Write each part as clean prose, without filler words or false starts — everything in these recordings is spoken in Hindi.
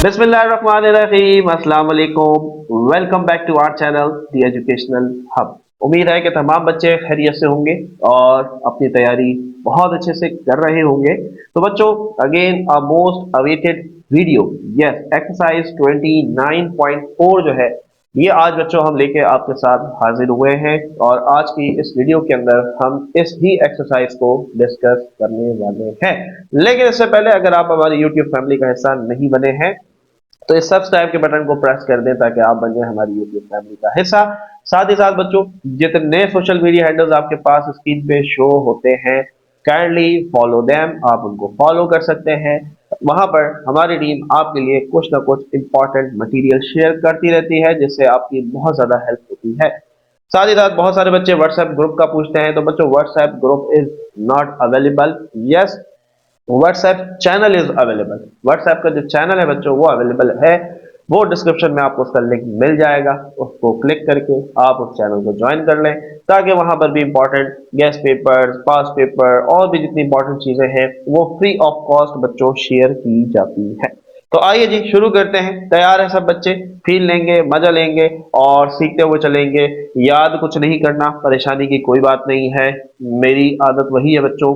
बिस्मिल्लाहिर्रहमानिर्रहीम, अस्सलाम वालेकुम। Welcome back to our channel the educational hub. उम्मीद है कि तमाम बच्चे खैरियत से होंगे और अपनी तैयारी बहुत अच्छे से कर रहे होंगे। तो बच्चों, again a most awaited video, yes, exercise 29.4 जो है, ये आज बच्चों हम लेके आपके साथ हाजिर हुए हैं। और आज की इस वीडियो के अंदर हम इस ही एक्सरसाइज को डिस्कस करने वाले हैं। लेकिन इससे पहले अगर आप हमारी यूट्यूब फैमिली का हिस्सा नहीं बने हैं तो इस सब्सक्राइब के बटन को प्रेस कर दें ताकि आप बन जाए हमारी यूट्यूब फैमिली का हिस्सा। साथ ही साथ बच्चों, जितने सोशल मीडिया हैंडल्स आपके पास स्क्रीन पे शो होते हैं, काइंडली फॉलो देम, आप उनको फॉलो कर सकते हैं। वहां पर हमारी टीम आपके लिए कुछ ना कुछ इंपॉर्टेंट मटेरियल शेयर करती रहती है जिससे आपकी बहुत ज्यादा हेल्प होती है। साथ ही साथ बहुत सारे बच्चे व्हाट्सएप ग्रुप का पूछते हैं, तो बच्चों WhatsApp group is not available. Yes, WhatsApp channel is available. WhatsApp का जो चैनल है बच्चों वो अवेलेबल है, वो डिस्क्रिप्शन में आपको उसका लिंक मिल जाएगा। उसको क्लिक करके आप उस चैनल को ज्वाइन कर लें ताकि वहां पर भी इंपॉर्टेंट गेस्ट पेपर, पास पेपर और भी जितनी इंपॉर्टेंट चीजें हैं वो फ्री ऑफ कॉस्ट बच्चों शेयर की जाती है। तो आइए जी शुरू करते हैं। तैयार है सब बच्चे? फील लेंगे, मजा लेंगे और सीखते हुए चलेंगे। याद कुछ नहीं करना, परेशानी की कोई बात नहीं है। मेरी आदत वही है बच्चों,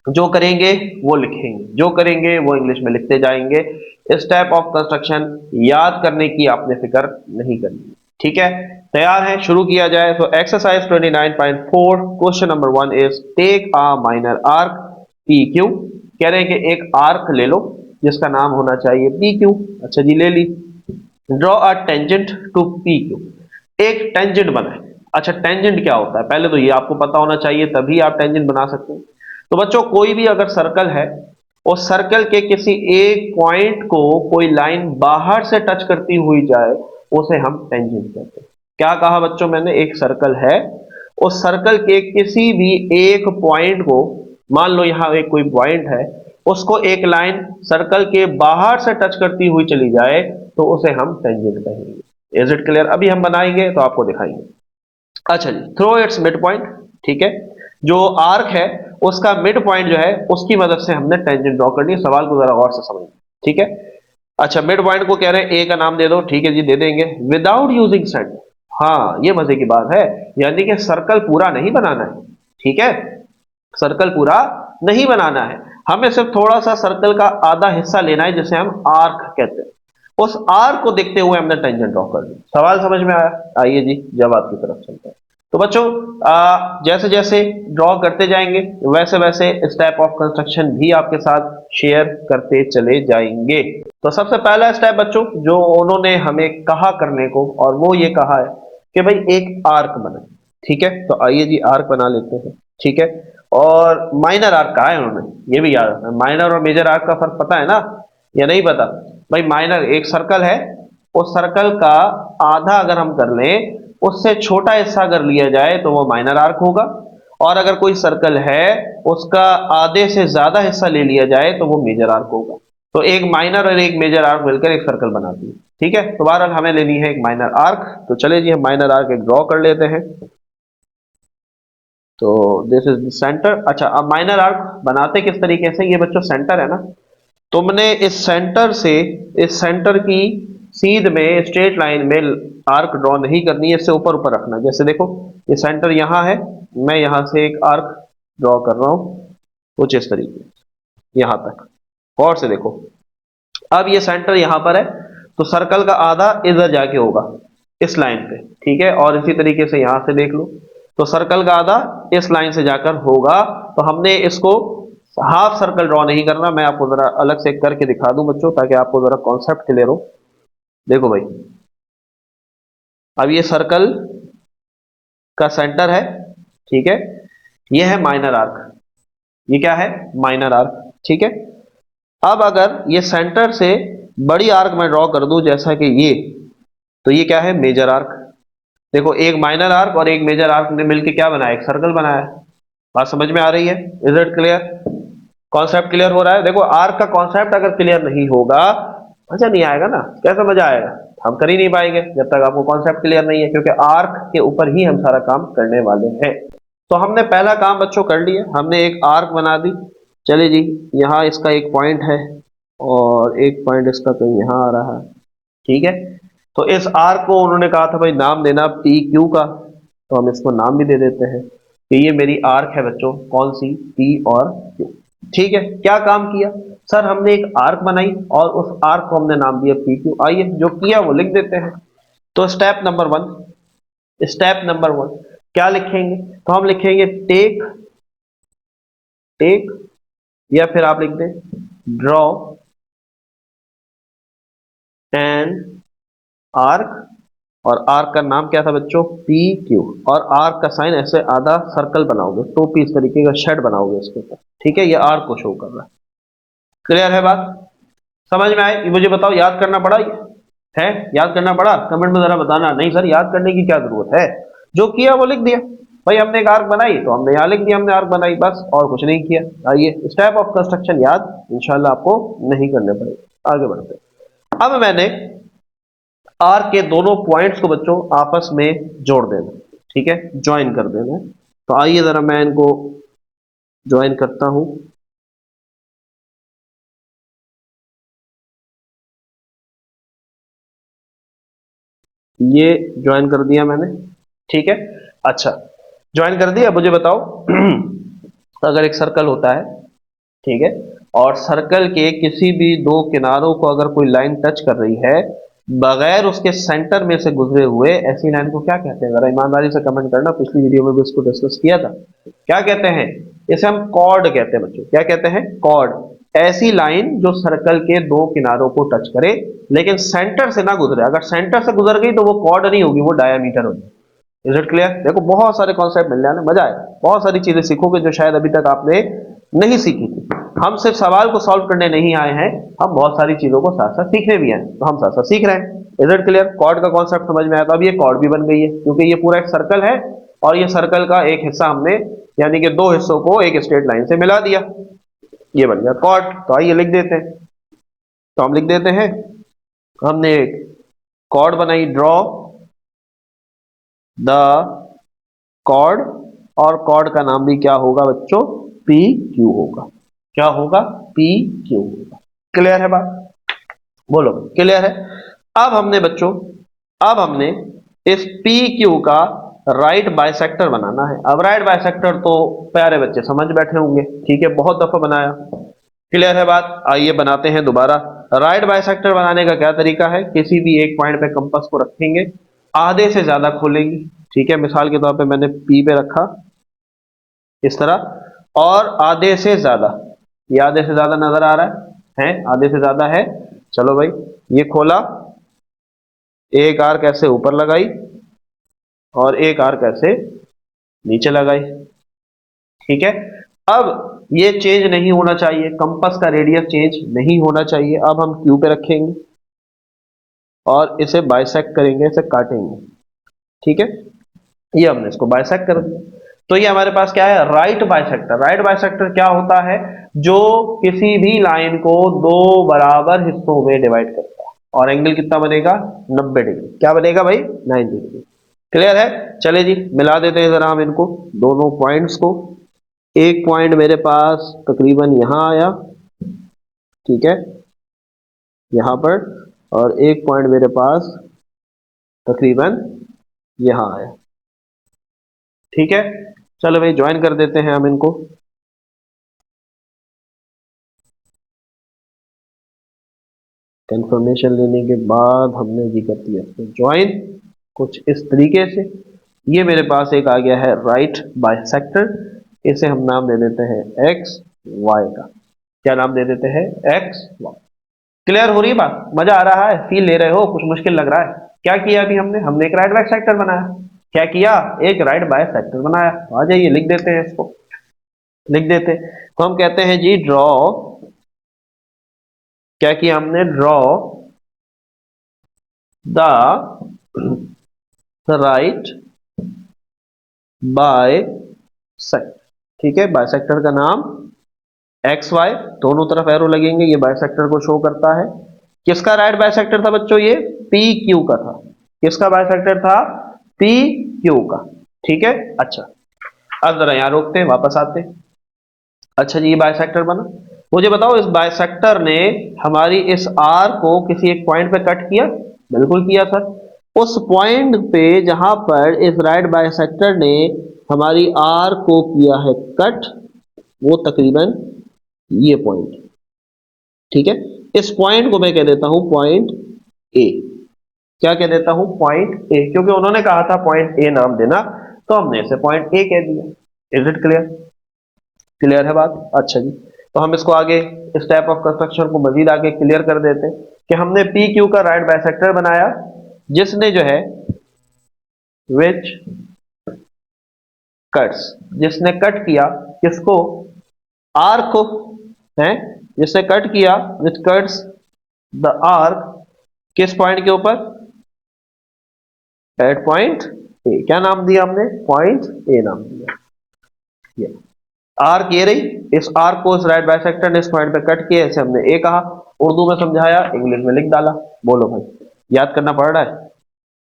जो करेंगे वो लिखेंगे, जो करेंगे वो इंग्लिश में लिखते जाएंगे। इस टाइप ऑफ कंस्ट्रक्शन याद करने की आपने फिक्र नहीं करनी। ठीक है, तैयार है? शुरू किया जाए। तो exercise 29.4 question number 1 is take a minor arc P Q. कह रहे हैं कि एक आर्क ले लो जिसका नाम होना चाहिए पी क्यू। अच्छा जी, ले ली। Draw a tangent to P Q. एक टेंजेंट बनाए। अच्छा, टेंजेंट क्या होता है पहले तो ये आपको पता होना चाहिए, तभी आप टेंजेंट बना सकते हैं। तो बच्चों, कोई भी अगर सर्कल है, उस सर्कल के किसी एक पॉइंट को कोई लाइन बाहर से टच करती हुई जाए, उसे हम टेंजेंट कहते हैं। क्या कहा बच्चों मैंने? एक सर्कल है, उस सर्कल के किसी भी एक पॉइंट को, मान लो यहां एक कोई पॉइंट है, उसको एक लाइन सर्कल के बाहर से टच करती हुई चली जाए तो उसे हम टेंजेंट कहेंगे। Is it clear? अभी हम बनाएंगे तो आपको दिखाएंगे। अच्छा जी, थ्रो इट्स मिड पॉइंट। ठीक है, जो आर्क है उसका मिड पॉइंट जो है उसकी मदद से हमने टेंजेंट ड्रॉ करनी है। सवाल को जरा गौर से समझिए। ठीक है, अच्छा, मिड पॉइंट को कह रहे हैं ए का नाम दे दो। ठीक है जी, दे देंगे। Without using centre. हाँ, ये मजे की बात है, यानी कि सर्कल पूरा नहीं बनाना है। ठीक है, सर्कल पूरा नहीं बनाना है, हमें सिर्फ थोड़ा सा सर्कल का आधा हिस्सा लेना है जिसे हम आर्क कहते हैं। उस आर्क को देखते हुए हमने टेंजेंट ड्रॉ कर दी। सवाल समझ में आया? आइए जी जवाब की तरफ चलते हैं। तो बच्चों, जैसे जैसे ड्रॉ करते जाएंगे वैसे वैसे इस टाइप ऑफ कंस्ट्रक्शन भी आपके साथ शेयर करते चले जाएंगे। तो सबसे पहला स्टेप बच्चों जो उन्होंने हमें कहा करने को, और वो ये कहा है कि भाई एक आर्क बनाए। ठीक है, तो आइए जी आर्क बना लेते हैं। ठीक है, और माइनर आर्क कहा है उन्होंने, ये भी याद रखना। माइनर और मेजर आर्क का फर्क पता है ना, या नहीं पता? भाई माइनर एक सर्कल है, उस सर्कल का आधा अगर हम कर लें, उससे छोटा हिस्सा अगर लिया जाए तो वो माइनर आर्क होगा। और अगर कोई सर्कल है, उसका आधे से ज्यादा हिस्सा ले लिया जाए तो वो मेजर आर्क होगा। तो एक माइनर और एक मेजर आर्क मिलकर एक सर्कल बनाती है। ठीक है, तो बहरहाल हमें लेनी है एक माइनर आर्क। तो चले जी हम माइनर आर्क एक ड्रॉ कर लेते हैं। तो दिस इज सेंटर। अच्छा, अब माइनर आर्क बनाते किस तरीके से? ये बच्चों सेंटर है ना, तुमने इस सेंटर से, इस सेंटर की सीध में स्ट्रेट लाइन में आर्क ड्रॉ नहीं करनी है, इससे ऊपर ऊपर रखना। जैसे देखो, ये सेंटर यहां है, मैं यहां से एक आर्क ड्रॉ कर रहा हूं कुछ इस तरीके से यहां तक। और से देखो, अब ये सेंटर यहां पर है, तो सर्कल का आधा इधर जाके होगा इस लाइन पे। ठीक है, और इसी तरीके से यहां से देख लो, तो सर्कल का आधा इस लाइन से जाकर होगा। तो हमने इसको हाफ सर्कल ड्रॉ नहीं करना, मैं आपको जरा अलग से करके दिखा दूं बच्चों ताकि आपको जरा कॉन्सेप्ट क्लियर हो। देखो भाई, अब ये सर्कल का सेंटर है। ठीक है, ये है माइनर आर्क। ये क्या है? Minor arc. ठीक है, अब अगर ये सेंटर से बड़ी आर्क मैं ड्रॉ कर दूं जैसा कि ये, तो ये क्या है? Major arc. देखो, एक माइनर आर्क और एक मेजर आर्क ने मिलकर क्या बनाया? एक सर्कल बनाया। बात समझ में आ रही है? Is it clear? Concept clear हो रहा है? देखो, आर्क का कॉन्सेप्ट अगर क्लियर नहीं होगा, मजा नहीं आएगा ना। कैसे मजा आएगा? हम कर ही नहीं पाएंगे जब तक आपको कॉन्सेप्ट क्लियर नहीं है, क्योंकि आर्क के ऊपर ही हम सारा काम करने वाले हैं। तो हमने पहला काम बच्चों कर लिया, हमने एक आर्क बना दी। चलिए जी, यहाँ इसका एक पॉइंट है, और एक पॉइंट इसका कहीं यहाँ आ रहा है। ठीक है, तो इस आर्क को उन्होंने कहा था भाई नाम देना पी क्यू का, तो हम इसको नाम भी दे देते हैं कि ये मेरी आर्क है बच्चों, कौन सी, पी और क्यू। ठीक है, क्या काम किया सर, हमने एक आर्क बनाई और उस आर्क को हमने नाम दिया पी क्यू। आइए जो किया वो लिख देते हैं। तो स्टेप नंबर वन क्या लिखेंगे, तो हम लिखेंगे टेक, टेक, या फिर आप लिख दें ड्रॉ एन आर्क, और आर्क का नाम क्या था बच्चों, पी क्यू, और आर्क का साइन ऐसे आधा सर्कल बनाओगे, टोपी इस तरीके का शेड बनाओगे इसके ऊपर। ठीक है, ये आर्क को शो कर रहा है। क्लियर है बात, समझ में आए, ये मुझे बताओ, याद करना पड़ा ये? है, याद करना पड़ा? कमेंट में जरा बताना। नहीं सर याद करने की क्या जरूरत है, जो किया वो लिख दिया। भाई हमने एक आर्क बनाई तो हमने यहाँ लिख दिया हमने आर्क बनाई, बस और कुछ नहीं किया। आइए स्टेप ऑफ कंस्ट्रक्शन याद इंशाल्लाह आपको नहीं करने पड़ेंगे, आगे बढ़ते हैं। अब मैंने आर्क के दोनों पॉइंट्स को बच्चों आपस में जोड़ देना, ठीक है, ज्वाइन कर देना। तो आइए जरा मैं इनको ज्वाइन करता हूं। ये ज्वाइन कर दिया मैंने, ठीक है। अच्छा, ज्वाइन कर दिया, मुझे बताओ अगर एक सर्कल होता है, ठीक है, और सर्कल के किसी भी दो किनारों को अगर कोई लाइन टच कर रही है बगैर उसके सेंटर में से गुजरे हुए, ऐसी लाइन को क्या कहते हैं, जरा ईमानदारी से कमेंट करना। पिछली वीडियो में भी इसको डिस्कस किया था, क्या कहते हैं इसे, हम कॉर्ड कहते हैं बच्चों। क्या कहते हैं, कॉर्ड। ऐसी लाइन जो सर्कल के दो किनारों को टच करे लेकिन सेंटर से ना गुजरे, अगर सेंटर से गुजर गई तो वो कॉर्ड नहीं होगी, वो डायामीटर होगी। Is it clear? देखो बहुत सारे कॉन्सेप्ट मिल जाने, मजा आए, बहुत सारी चीजें सीखोगे जो शायद अभी तक आपने नहीं सीखी थी। हम सिर्फ सवाल को सॉल्व करने नहीं आए हैं, हम बहुत सारी चीजों को साथ साथ सीखने भी आए, तो हम साथ साथ सीख रहे हैं। Is it clear? कॉर्ड का कॉन्सेप्ट समझ में आया, तो अब ये कॉर्ड भी बन गई है क्योंकि ये पूरा एक सर्कल है और ये सर्कल का एक हिस्सा हमने, यानी कि दो हिस्सों को एक स्ट्रेट लाइन से मिला दिया, ये बन गया कॉर्ड। तो आइए लिख देते हैं, तो हम लिख देते हैं, हमने कॉर्ड बनाई, ड्रॉ द कॉर्ड, और कॉर्ड का नाम भी क्या होगा बच्चों, पी क्यू होगा। क्या होगा, पी क्यू होगा। क्लियर है बात, बोलो क्लियर है? अब हमने बच्चों, अब हमने इस पी क्यू का राइट बाइसेक्टर बनाना है। अब राइट बाइसेक्टर तो प्यारे बच्चे समझ बैठे होंगे, ठीक है, बहुत दफा बनाया। क्लियर है बात, आइए बनाते हैं दोबारा। राइट बाइसेक्टर बनाने का क्या तरीका है, किसी भी एक पॉइंट पे कंपास को रखेंगे, आधे से ज्यादा खोलेंगे, ठीक है, मिसाल के तौर पे मैंने पी पे रखा इस तरह, और आधे से ज्यादा, ये आधे से ज्यादा नजर आ रहा है आधे से ज्यादा है। चलो भाई, ये खोला, एक आर्क ऐसे ऊपर लगाई और एक आर्क ऐसे नीचे लगाई, ठीक है। अब ये चेंज नहीं होना चाहिए, कंपास का रेडियस चेंज नहीं होना चाहिए। अब हम क्यू पे रखेंगे और इसे बाइसेक्ट करेंगे, इसे काटेंगे, ठीक है, ये हमने इसको बाइसेक्ट कर दिया। तो ये हमारे पास क्या है, राइट बाइसेक्टर। राइट बाइसेक्टर क्या होता है, जो किसी भी लाइन को दो बराबर हिस्सों में डिवाइड करता है, और एंगल कितना बनेगा, 90 डिग्री। क्या बनेगा भाई, 90 डिग्री। क्लियर है? चले जी मिला देते हैं जरा हम इनको, दोनों पॉइंट्स को। एक पॉइंट मेरे पास तकरीबन यहां आया, ठीक है, यहां पर, और एक पॉइंट मेरे पास तकरीबन यहां आया, ठीक है। चलो भाई ज्वाइन कर देते हैं हम इनको। कंफर्मेशन लेने के बाद हमने जी कर दिया इसको ज्वाइन, कुछ इस तरीके से। ये मेरे पास एक आ गया है राइट बाइसेक्टर, इसे हम नाम दे देते हैं एक्स वाई का। क्या नाम दे देते हैं, एक्स वाई। क्लियर हो रही है बात, मजा आ रहा है, फील ले रहे हो, कुछ मुश्किल लग रहा है? क्या किया अभी हमने, हमने एक राइट बाइसेक्टर बनाया। क्या किया, एक राइट बाइसेक्टर बनाया। तो आ जाइए लिख देते हैं इसको, लिख देते हैं। तो हम कहते हैं जी ड्रॉ, क्या किया हमने, draw the right by sector, ठीक है, बाइसेक्टर का नाम एक्स वाई, दोनों तरफ एरो लगेंगे, ये बाइसेक्टर को शो करता है। किसका राइट बाइसेक्टर था बच्चों, ये पी क्यू का था। किसका बाइसेक्टर था, पी क्यू का, ठीक है। अच्छा, अब जरा यहां रोकते हैं, वापस आते हैं। अच्छा जी, ये बाइसेक्टर बना, मुझे बताओ इस बाइसेक्टर ने हमारी इस आर को किसी एक पॉइंट पे कट किया? बिल्कुल किया सर। उस पॉइंट पे जहां पर इस राइट बाइसेक्टर ने हमारी आर को किया है कट, वो तकरीबन ये पॉइंट, ठीक है। इस पॉइंट को मैं कह देता हूं पॉइंट ए। क्या कह देता हूं? पॉइंट ए, क्योंकि उन्होंने कहा था पॉइंट ए नाम देना, तो हमने इसे पॉइंट ए कह दिया। Is it clear? क्लियर है बात? अच्छा जी, तो हम इसको आगे इस टाइप ऑफ कंस्ट्रक्शन को मजीद आगे क्लियर कर देते हैं कि हमने पी क्यू का राइट बाइसेक्टर बनाया, जिसने जो है विच कट्स, जिसने कट किया किसको? आर्क को, है, जिसने कट किया विच कट्स द आर्क, किस पॉइंट के ऊपर? At point A. क्या नाम दिया हमने? पॉइंट ए नाम दिया। ये आर्क ये रही, इस आर्क को इस राइट बाइसेक्टर ने इस पॉइंट पे कट किया, इसे हमने ए कहा। उर्दू में समझाया, इंग्लिश में लिख डाला। बोलो भाई, याद करना पड़ रहा है?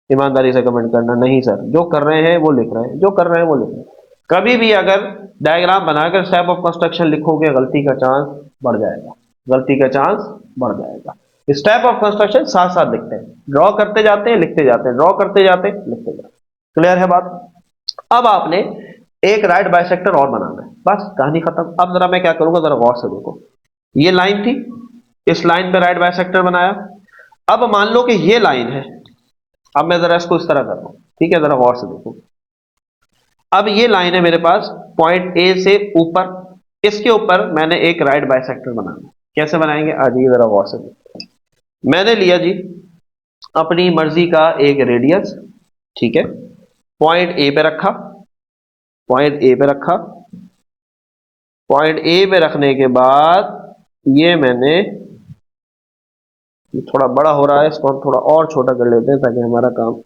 ईमानदारी से कमेंट करना। नहीं सर, जो कर रहे हैं वो लिख रहे हैं, जो कर रहे हैं वो लिख रहे हैं। कभी भी अगर डायग्राम बनाकर इस टाइप ऑफ कंस्ट्रक्शन लिखोगे, गलती का चांस बढ़ जाएगा, गलती का चांस बढ़ जाएगा। इस टाइप ऑफ कंस्ट्रक्शन साथ साथ लिखते हैं, ड्रॉ करते जाते हैं लिखते जाते हैं, ड्रॉ करते जाते हैं लिखते जाते हैं। क्लियर है बात? अब आपने एक राइट बाइसेक्टर और बनाना है, बस कहानी खत्म। अब जरा मैं क्या करूंगा, जरा गौर से देखो। ये लाइन थी, इस लाइन पे राइट बाइसेक्टर बनाया। अब मान लो कि ये लाइन है, अब मैं जरा इसको इस तरह कर रहा हूं, ठीक है, जरा गौर से देखो। अब ये लाइन है मेरे पास पॉइंट ए से ऊपर, इसके ऊपर मैंने एक राइट बाइसेक्टर बनाना है। कैसे बनाएंगे? आ जाइए जरा गौर से देखो। मैंने लिया जी अपनी मर्जी का एक रेडियस, ठीक है, पॉइंट ए पे रखा, पॉइंट ए पे रखा। पॉइंट ए पे रखने के बाद ये मैंने, ये थोड़ा बड़ा हो रहा है, इसको हम थोड़ा और छोटा कर लेते हैं ताकि हमारा काम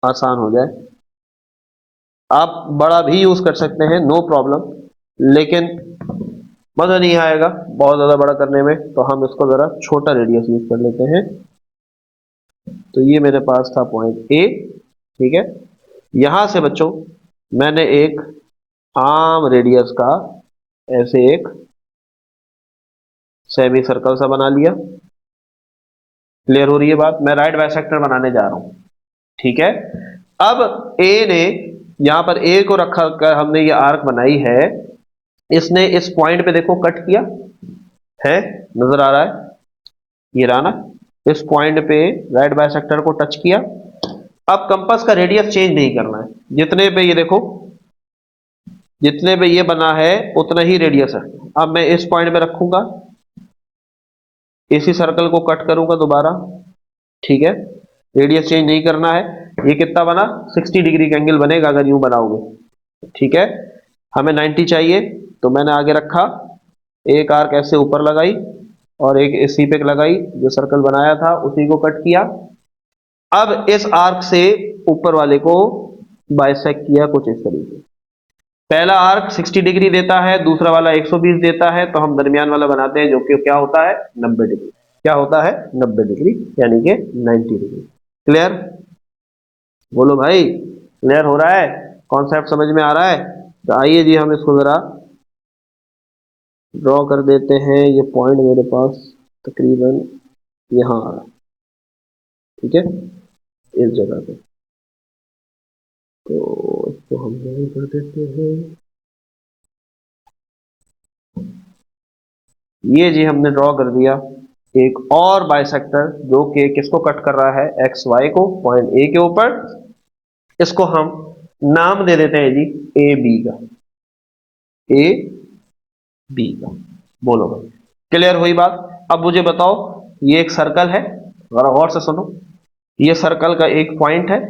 आसान हो जाए। आप बड़ा भी यूज कर सकते हैं, नो प्रॉब्लम, लेकिन मजा नहीं आएगा बहुत ज्यादा बड़ा करने में, तो हम इसको जरा छोटा रेडियस यूज कर लेते हैं। तो ये मेरे पास था पॉइंट ए, ठीक है। यहां से बच्चों मैंने एक आम रेडियस का ऐसे एक सेमी सर्कल सा बना लिया। क्लियर हो रही है बात? मैं राइट बाइसेक्टर बनाने जा रहा हूं, ठीक है। अब ए ने, यहां पर ए को रखा कर हमने ये आर्क बनाई है, इसने इस पॉइंट पे देखो कट किया है, नजर आ रहा है? ये रहा ना, इस पॉइंट पे राइट बाइसेक्टर को टच किया। अब कंपास का रेडियस चेंज नहीं करना है, जितने पे ये देखो, जितने पे ये बना है उतना ही रेडियस है। अब मैं इस पॉइंट पे रखूंगा, इसी सर्कल को कट करूंगा दोबारा, ठीक है, रेडियस चेंज नहीं करना है। ये कितना बना? 60 डिग्री का एंगल बनेगा अगर यूं बनाओगे, ठीक है। हमें 90 चाहिए, तो मैंने आगे रखा, एक आर्क ऐसे ऊपर लगाई और एक इसी पे लगाई, जो सर्कल बनाया था उसी को कट किया। अब इस आर्क से ऊपर वाले को बाइसेक्ट किया कुछ इस तरीके। पहला आर्क 60 डिग्री देता है, दूसरा वाला 120 देता है, तो हम दरमियान वाला बनाते हैं जो कि क्या होता है? 90 डिग्री। क्या होता है? 90 डिग्री, यानी कि 90 डिग्री। क्लियर? बोलो भाई, क्लियर हो रहा है? कॉन्सेप्ट समझ में आ रहा है? तो आइए जी हम इसको जरा ड्रॉ कर देते हैं। ये पॉइंट मेरे पास तकरीबन यहाँ आ रहा है, ठीक है, इस जगह पे। तो इसको हम यहीं कर देते हैं। ये जी हमने ड्रॉ कर दिया एक और बाइसेक्टर, जो कि किसको कट कर रहा है? एक्स वाई को, पॉइंट ए के ऊपर। इसको हम नाम दे देते हैं जी ए बी का, ए बी का। बोलो भाई, क्लियर हुई बात? अब मुझे बताओ, ये एक सर्कल है, जरा गौर से सुनो। ये सर्कल का एक पॉइंट है,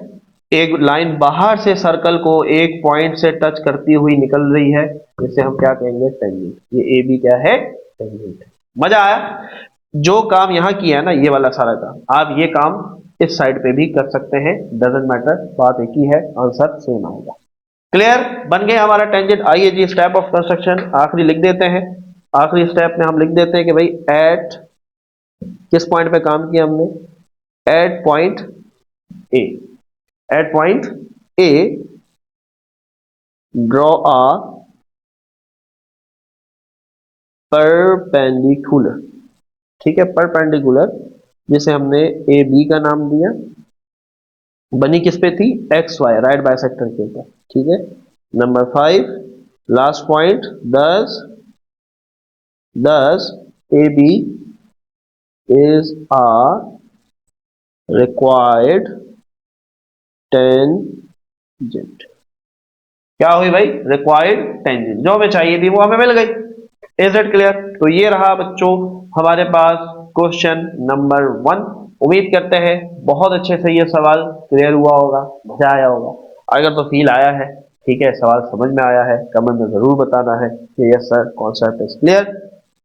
एक लाइन बाहर से सर्कल को एक पॉइंट से टच करती हुई निकल रही है, जिसे हम क्या कहेंगे? टेंजेंट। ये ए बी क्या है? टेंजेंट। मजा आया? जो काम यहां किया है ना, ये वाला सारा काम, आप ये काम इस साइड पे भी कर सकते हैं, डजेंट मैटर, बात एक ही है, आंसर सेम आएगा। क्लियर? बन गया हमारा टेंजेंट। आइए जी स्टेप ऑफ कंस्ट्रक्शन आखिरी लिख देते हैं। आखिरी स्टेप में हम लिख देते हैं कि भाई एट, किस पॉइंट पे काम किया हमने? At point A. At point A draw a perpendicular, ठीक है, परपेंडिकुलर, जिसे हमने ए बी का नाम दिया, बनी किस पे थी, एक्स वाई, राइट बाइसेक्टर के ऊपर, ठीक है। नंबर 5 लास्ट पॉइंट, दस दस A B is a required tangent. क्या हुई भाई, रिक्वायर्ड टेंजेंट, जो हमें चाहिए थी वो हमें मिल गई। Is it clear? तो ये रहा बच्चों हमारे पास क्वेश्चन नंबर 1। उम्मीद करते हैं बहुत अच्छे से ये सवाल क्लियर हुआ होगा, मजा आया होगा। अगर तो फील आया है, ठीक है, सवाल समझ में आया है, कमेंट में जरूर बताना है कि yes sir concept is clear.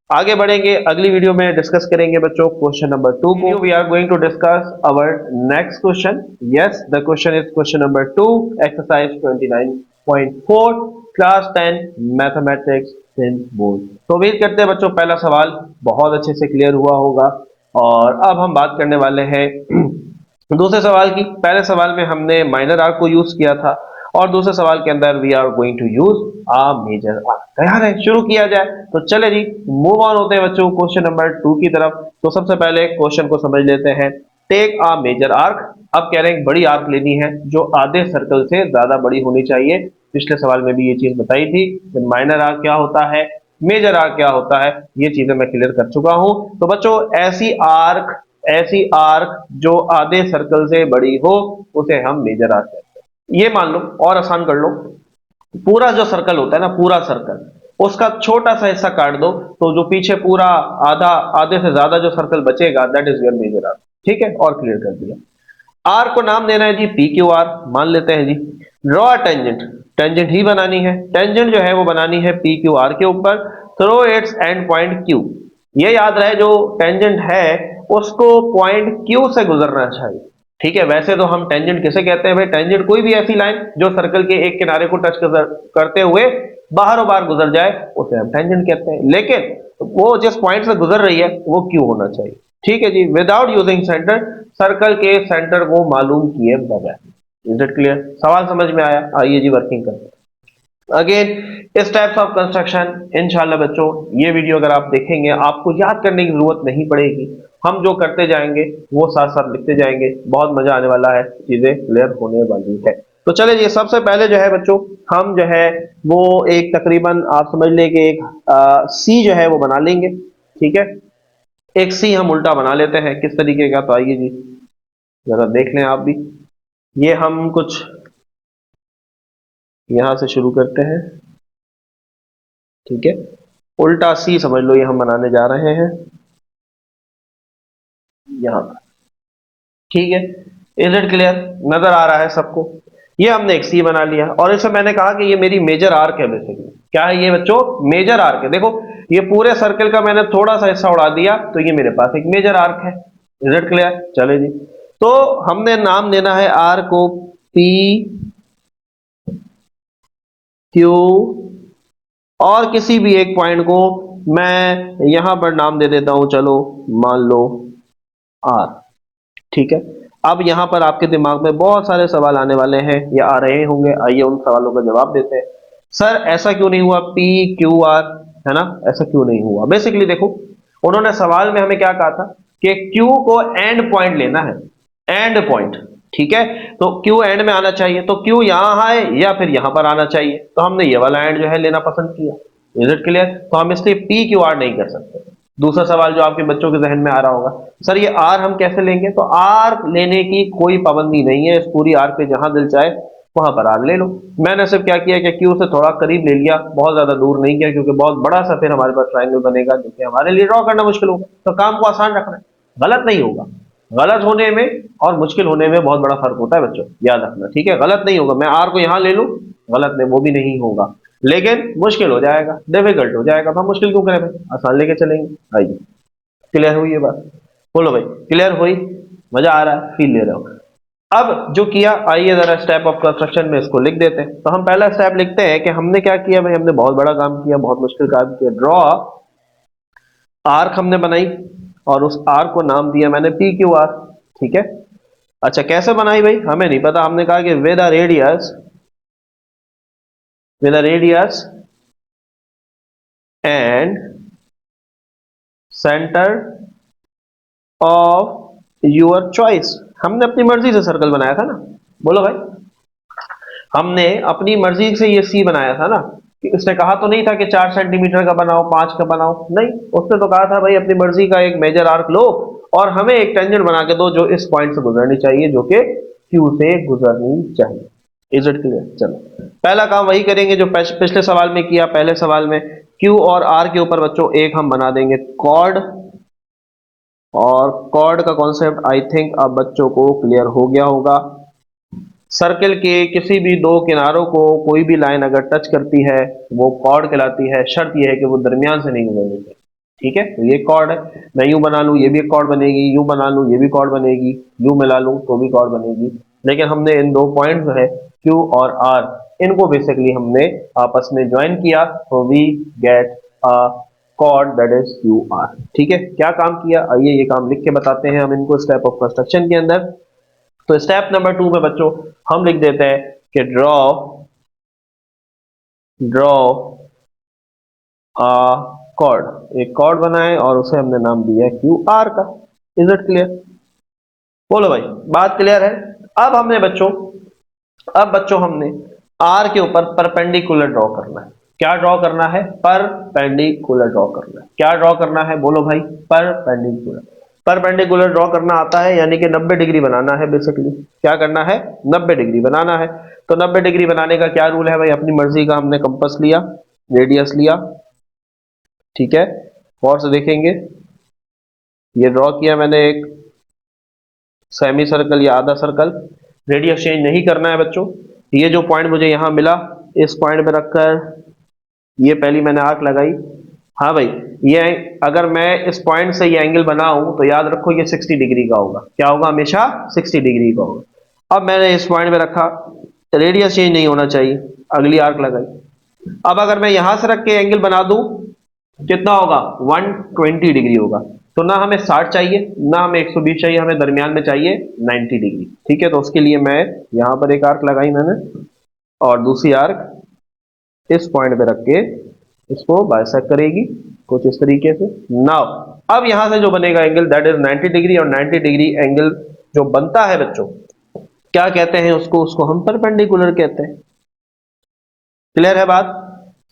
आगे बढ़ेंगे, अगली वीडियो में डिस्कस करेंगे बच्चों क्वेश्चन नंबर 2 को। We are going to discuss our next question. Yes, the question is question number 2, exercise 29.4, class 10 mathematics Sindh board. तो उम्मीद करते हैं बच्चों पहला सवाल बहुत अच्छे से क्लियर हुआ होगा। और अब हम बात करने वाले हैं दूसरे सवाल की। पहले सवाल में हमने माइनर आर्क को यूज किया था, और दूसरे सवाल के अंदर we are going to use a major arc. तैयार है, शुरू किया जाए? तो चले जी, मूव ऑन होते हैं बच्चों क्वेश्चन नंबर 2 की तरफ। तो सबसे पहले क्वेश्चन को समझ लेते हैं। Take a major arc. अब कह रहे हैं बड़ी आर्क लेनी है जो आधे सर्कल से ज्यादा बड़ी होनी चाहिए। पिछले सवाल में भी ये चीज बताई थी कि माइनर आर्क क्या होता है, मेजर आर्क क्या होता है, ये चीजें मैं क्लियर कर चुका हूं। तो बच्चों ऐसी आर्क जो आधे सर्कल से बड़ी हो उसे हम मेजर आर्क कहते हैं। ये मान लो, और आसान कर लो, पूरा जो सर्कल होता है ना, पूरा सर्कल, उसका छोटा सा हिस्सा काट दो, तो जो पीछे पूरा आधा, आधे से ज्यादा जो सर्कल बचेगा that is your major arc. ठीक है, और क्लियर कर दिया। आर को नाम देना है जी पी क्यू आर, मान लेते हैं जी। ड्रॉ टेंजेंट, टेंजेंट ही बनानी है, टेंजेंट जो है वो बनानी है पी क्यू आर के ऊपर। Through its end point Q. ये याद रहे जो टेंजेंट है उसको पॉइंट क्यू से गुजरना चाहिए। ठीक है, वैसे तो हम टेंजेंट किसे कहते हैं भाई, टेंजेंट कोई भी ऐसी लाइन जो सर्कल के एक किनारे को टच करते हुए बाहरों बार गुजर जाए उसे हम टेंजेंट कहते हैं। लेकिन वो जिस पॉइंट से गुजर रही है वो क्यू होना चाहिए। ठीक है जी, विदाउट यूजिंग सेंटर, सर्कल के सेंटर को मालूम किए बगैर। Is it clear? सवाल समझ में आया? आइए जी वर्किंग करते हैं। अगेन इस टाइप्स ऑफ कंस्ट्रक्शन इंशाल्लाह बच्चों ये वीडियो अगर आप देखेंगे आपको याद करने की जरूरत नहीं पड़ेगी। हम जो करते जाएंगे वो साथ साथ लिखते जाएंगे, बहुत मजा आने वाला है, चीजें क्लियर होने वाली है। तो चले जी, सबसे पहले जो है बच्चों हम जो है वो एक तकरीबन आप समझ लें कि एक सी जो है वो बना लेंगे। ठीक है, एक सी हम उल्टा बना लेते हैं किस तरीके का, तो आइए जी जरा देख लें आप भी। ये हम कुछ यहां से शुरू करते हैं। ठीक है, उल्टा सी समझ लो ये हम बनाने जा रहे हैं यहां पर। ठीक है, इज इट क्लियर? नजर आ रहा है सबको? ये हमने एक सी बना लिया, और इसमें मैंने कहा कि ये मेरी मेजर आर्क है। बेसिकली क्या है ये बच्चों, मेजर आर्क है। देखो ये पूरे सर्कल का मैंने थोड़ा सा हिस्सा उड़ा दिया तो ये मेरे पास एक मेजर आर्क है। Is it clear? चले जी, तो हमने नाम देना है आर को पी क्यू, और किसी भी एक पॉइंट को मैं यहां पर नाम दे देता हूं, चलो मान लो आर। ठीक है, अब यहां पर आपके दिमाग में बहुत सारे सवाल आने वाले हैं या आ रहे होंगे, आइए उन सवालों का जवाब देते हैं। सर ऐसा क्यों नहीं हुआ पी क्यू आर, है ना, ऐसा क्यों नहीं हुआ? बेसिकली देखो उन्होंने सवाल में हमें क्या कहा था कि क्यू को एंड पॉइंट लेना है, एंड पॉइंट। ठीक है, तो क्यू एंड में आना चाहिए, तो क्यू यहां है या फिर यहां पर आना चाहिए, तो हमने ये वाला एंड जो है लेना पसंद किया। Is it clear? तो हम इसलिए पी क्यू आर नहीं कर सकते। दूसरा सवाल जो आपके बच्चों के जहन में आ रहा होगा, सर ये आर हम कैसे लेंगे? तो आर लेने की कोई पाबंदी नहीं है, इस पूरी आर पे जहां दिल चाहे वहां पर आर ले लो। मैंने सिर्फ क्या किया कि क्यू से थोड़ा करीब ले लिया, बहुत ज्यादा दूर नहीं किया, क्योंकि बहुत बड़ा सा फिर हमारे पास ट्राइंगल बनेगा जो कि हमारे लिए ड्रॉ करना मुश्किल होगा। तो काम को आसान रखना है, गलत नहीं होगा। गलत होने में और मुश्किल होने में बहुत बड़ा फर्क होता है बच्चों, याद रखना। ठीक है, गलत नहीं होगा, मैं आर को यहां ले लूं, गलत नहीं, वो भी नहीं होगा, लेकिन मुश्किल हो जाएगा, डिफिकल्ट हो जाएगा। तो हम मुश्किल क्यों करें भाई, आसान लेके चलेंगे। आइए, क्लियर हुई ये बात? बोलो भाई, क्लियर हुई? मजा आ रहा है, फील ले रहे हो? अब जो किया, आइए जरा स्टेप ऑफ कंस्ट्रक्शन में इसको लिख देते हैं। तो हम पहला स्टेप लिखते हैं कि हमने क्या किया भाई, हमने बहुत बड़ा काम किया, बहुत मुश्किल काम किया। ड्रॉ आर्क हमने बनाई, और उस आर्क को नाम दिया मैंने पी क्यू आर। ठीक है, अच्छा कैसे बनाई भाई हमें नहीं पता, हमने कहा कि with a radius and centre of your choice. हमने अपनी मर्जी से सर्कल बनाया था ना, बोलो भाई, हमने अपनी मर्जी से ये सी बनाया था ना, कि उसने कहा तो नहीं था कि 4 सेंटीमीटर का बनाओ, 5 का बनाओ, नहीं, उसने तो कहा था भाई अपनी मर्जी का एक मेजर आर्क लो और हमें एक टेंजेंट बना के दो जो इस पॉइंट से गुजरनी चाहिए, जो कि क्यू से गुजरनी चाहिए। Is it clear? चलो पहला काम वही करेंगे जो पिछले सवाल में किया। पहले सवाल में क्यू और आर के ऊपर बच्चों एक हम बना देंगे कॉर्ड, और कॉर्ड का कॉन्सेप्ट आई थिंक अब बच्चों को क्लियर हो गया होगा। सर्कल के किसी भी दो किनारों को कोई भी लाइन अगर टच करती है वो कॉर्ड कहलाती है। शर्त यह है कि वो दरमियान से नहीं गुजरनी चाहिए। ठीक है, तो ये कॉर्ड है। मैं यूं बना लूं ये भी एक कॉर्ड बनेगी, यूं बना लूं ये भी कॉर्ड बनेगी, यूं मिला लूं तो भी कॉर्ड बनेगी। लेकिन हमने इन दो पॉइंट जो है क्यू और आर, इनको बेसिकली हमने आपस में ज्वाइन किया, तो we get a chord that is Q R. ठीक है, क्या काम किया, आइए ये काम लिख के बताते हैं हम इनको स्टेप ऑफ कंस्ट्रक्शन के अंदर। तो स्टेप नंबर 2 में बच्चों हम लिख देते हैं कि ड्रॉ ड्रॉ अ कॉर्ड, एक कॉर्ड बनाए और उसे हमने नाम दिया क्यू आर का। Is it clear? बोलो भाई, बात क्लियर है? अब हमने बच्चों अब बच्चों हमने आर के ऊपर परपेंडिकुलर ड्रॉ करना है। क्या ड्रॉ करना है? परपेंडिकुलर ड्रॉ करना है। क्या ड्रॉ करना है बोलो भाई? परपेंडिकुलर। परपेंडिकुलर ड्रॉ करना आता है यानी कि 90 डिग्री बनाना है बेसिकली। क्या करना है? 90 डिग्री बनाना है। तो 90 डिग्री बनाने का क्या रूल है भाई? अपनी मर्जी का हमने कंपास लिया, रेडियस लिया, ठीक है, और से देखेंगे ये ड्रॉ किया मैंने एक सेमी सर्कल या आधा सर्कल। रेडियस चेंज नहीं करना है बच्चों। ये जो पॉइंट मुझे यहां मिला, इस पॉइंट पे रखकर ये पहली मैंने आर्क लगाई। हाँ भाई, ये अगर मैं इस पॉइंट से ये एंगल बनाऊं तो याद रखो ये 60 डिग्री का होगा। क्या होगा? हमेशा 60 डिग्री का होगा। अब मैंने इस पॉइंट पे रखा, रेडियस चेंज नहीं होना चाहिए, अगली आर्क लगाई। अब अगर मैं यहां से रख के एंगल बना दूं, कितना होगा? 120 डिग्री होगा। तो ना हमें 60 चाहिए, ना हमें 120 चाहिए, हमें दरमियान में चाहिए 90 डिग्री। ठीक है, तो उसके लिए मैं यहां पर एक आर्क लगाई मैंने, और दूसरी आर्क इस पॉइंट पे रख के इसको बाइसेक्ट करेगी कुछ इस तरीके से। नाउ अब यहां से जो बनेगा एंगल दैट इज 90 डिग्री, और 90 डिग्री एंगल जो बनता है बच्चों, क्या कहते हैं उसको? उसको हम परपेंडिकुलर कहते हैं। क्लियर है बात?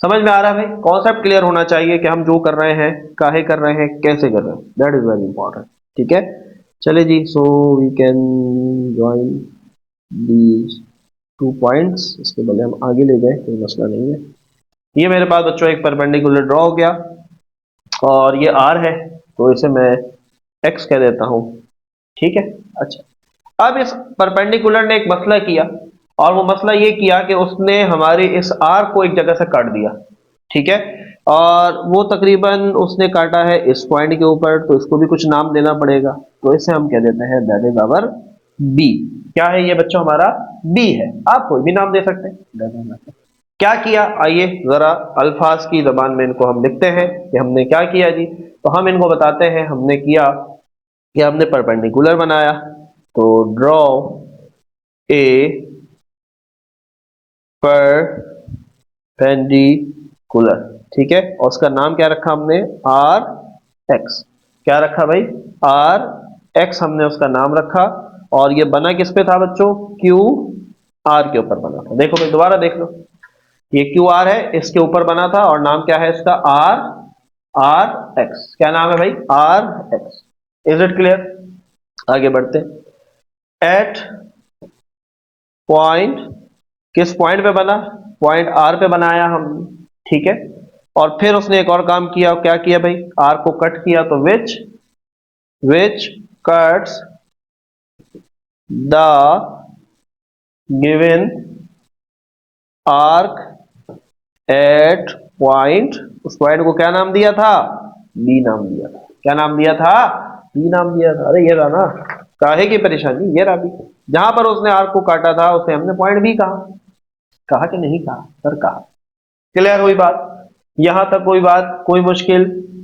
समझ में आ रहा है भाई? कॉन्सेप्ट क्लियर होना चाहिए कि हम जो कर रहे हैं काहे कर रहे हैं, कैसे कर रहे हैं, दैट इज वेरी इंपॉर्टेंट। ठीक है, चले जी, so we can join these 2 points. इसके बदले हम आगे ले जाए, कोई मसला नहीं है। ये मेरे पास बच्चों एक परपेंडिकुलर ड्रॉ हो गया, और ये आर है तो इसे मैं एक्स कह देता हूं। ठीक है, अच्छा, अब इस परपेंडिकुलर ने एक मसला किया, और वो मसला ये किया कि उसने हमारे इस आर को एक जगह से काट दिया। ठीक है, और वो तकरीबन उसने काटा है इस पॉइंट के ऊपर, तो इसको भी कुछ नाम देना पड़ेगा। तो इसे हम कह देते हैं दैट इज आवर बी। क्या है ये बच्चों? हमारा बी है। आप कोई भी नाम दे सकते हैं, doesn't matter। क्या किया, आइए जरा अल्फाज की जबान में इनको हम लिखते हैं कि हमने क्या किया जी। तो हम इनको बताते हैं हमने किया कि हमने परपेंडिकुलर बनाया। तो ड्रॉ ए परपेंडिकुलर, ठीक है, और उसका नाम क्या रखा हमने? R X. क्या रखा भाई? आर एक्स हमने उसका नाम रखा। और ये बना किस पे था बच्चों? क्यू आर के ऊपर बना था। देखो भाई, दोबारा देख लो, ये क्यू आर है, इसके ऊपर बना था, और नाम क्या है इसका? R R X. क्या नाम है भाई? R X. Is it clear? आगे बढ़ते, एट पॉइंट, किस पॉइंट पे बना? पॉइंट आर पे बनाया हमने। ठीक है, और फिर उसने एक और काम किया। क्या किया भाई? आर को कट किया, तो विच cuts the given arc eight point, उस पॉइंट को क्या नाम दिया था? बी नाम दिया था। क्या नाम दिया था? बी नाम दिया था। अरे ये रहा ना, काहे की परेशानी, ये रहा बी। जहां पर उसने आर्क को काटा था उसे हमने पॉइंट बी कहा। कहा कि नहीं कहा? सर कहा। क्लियर हुई बात? यहां तक कोई बात, कोई मुश्किल?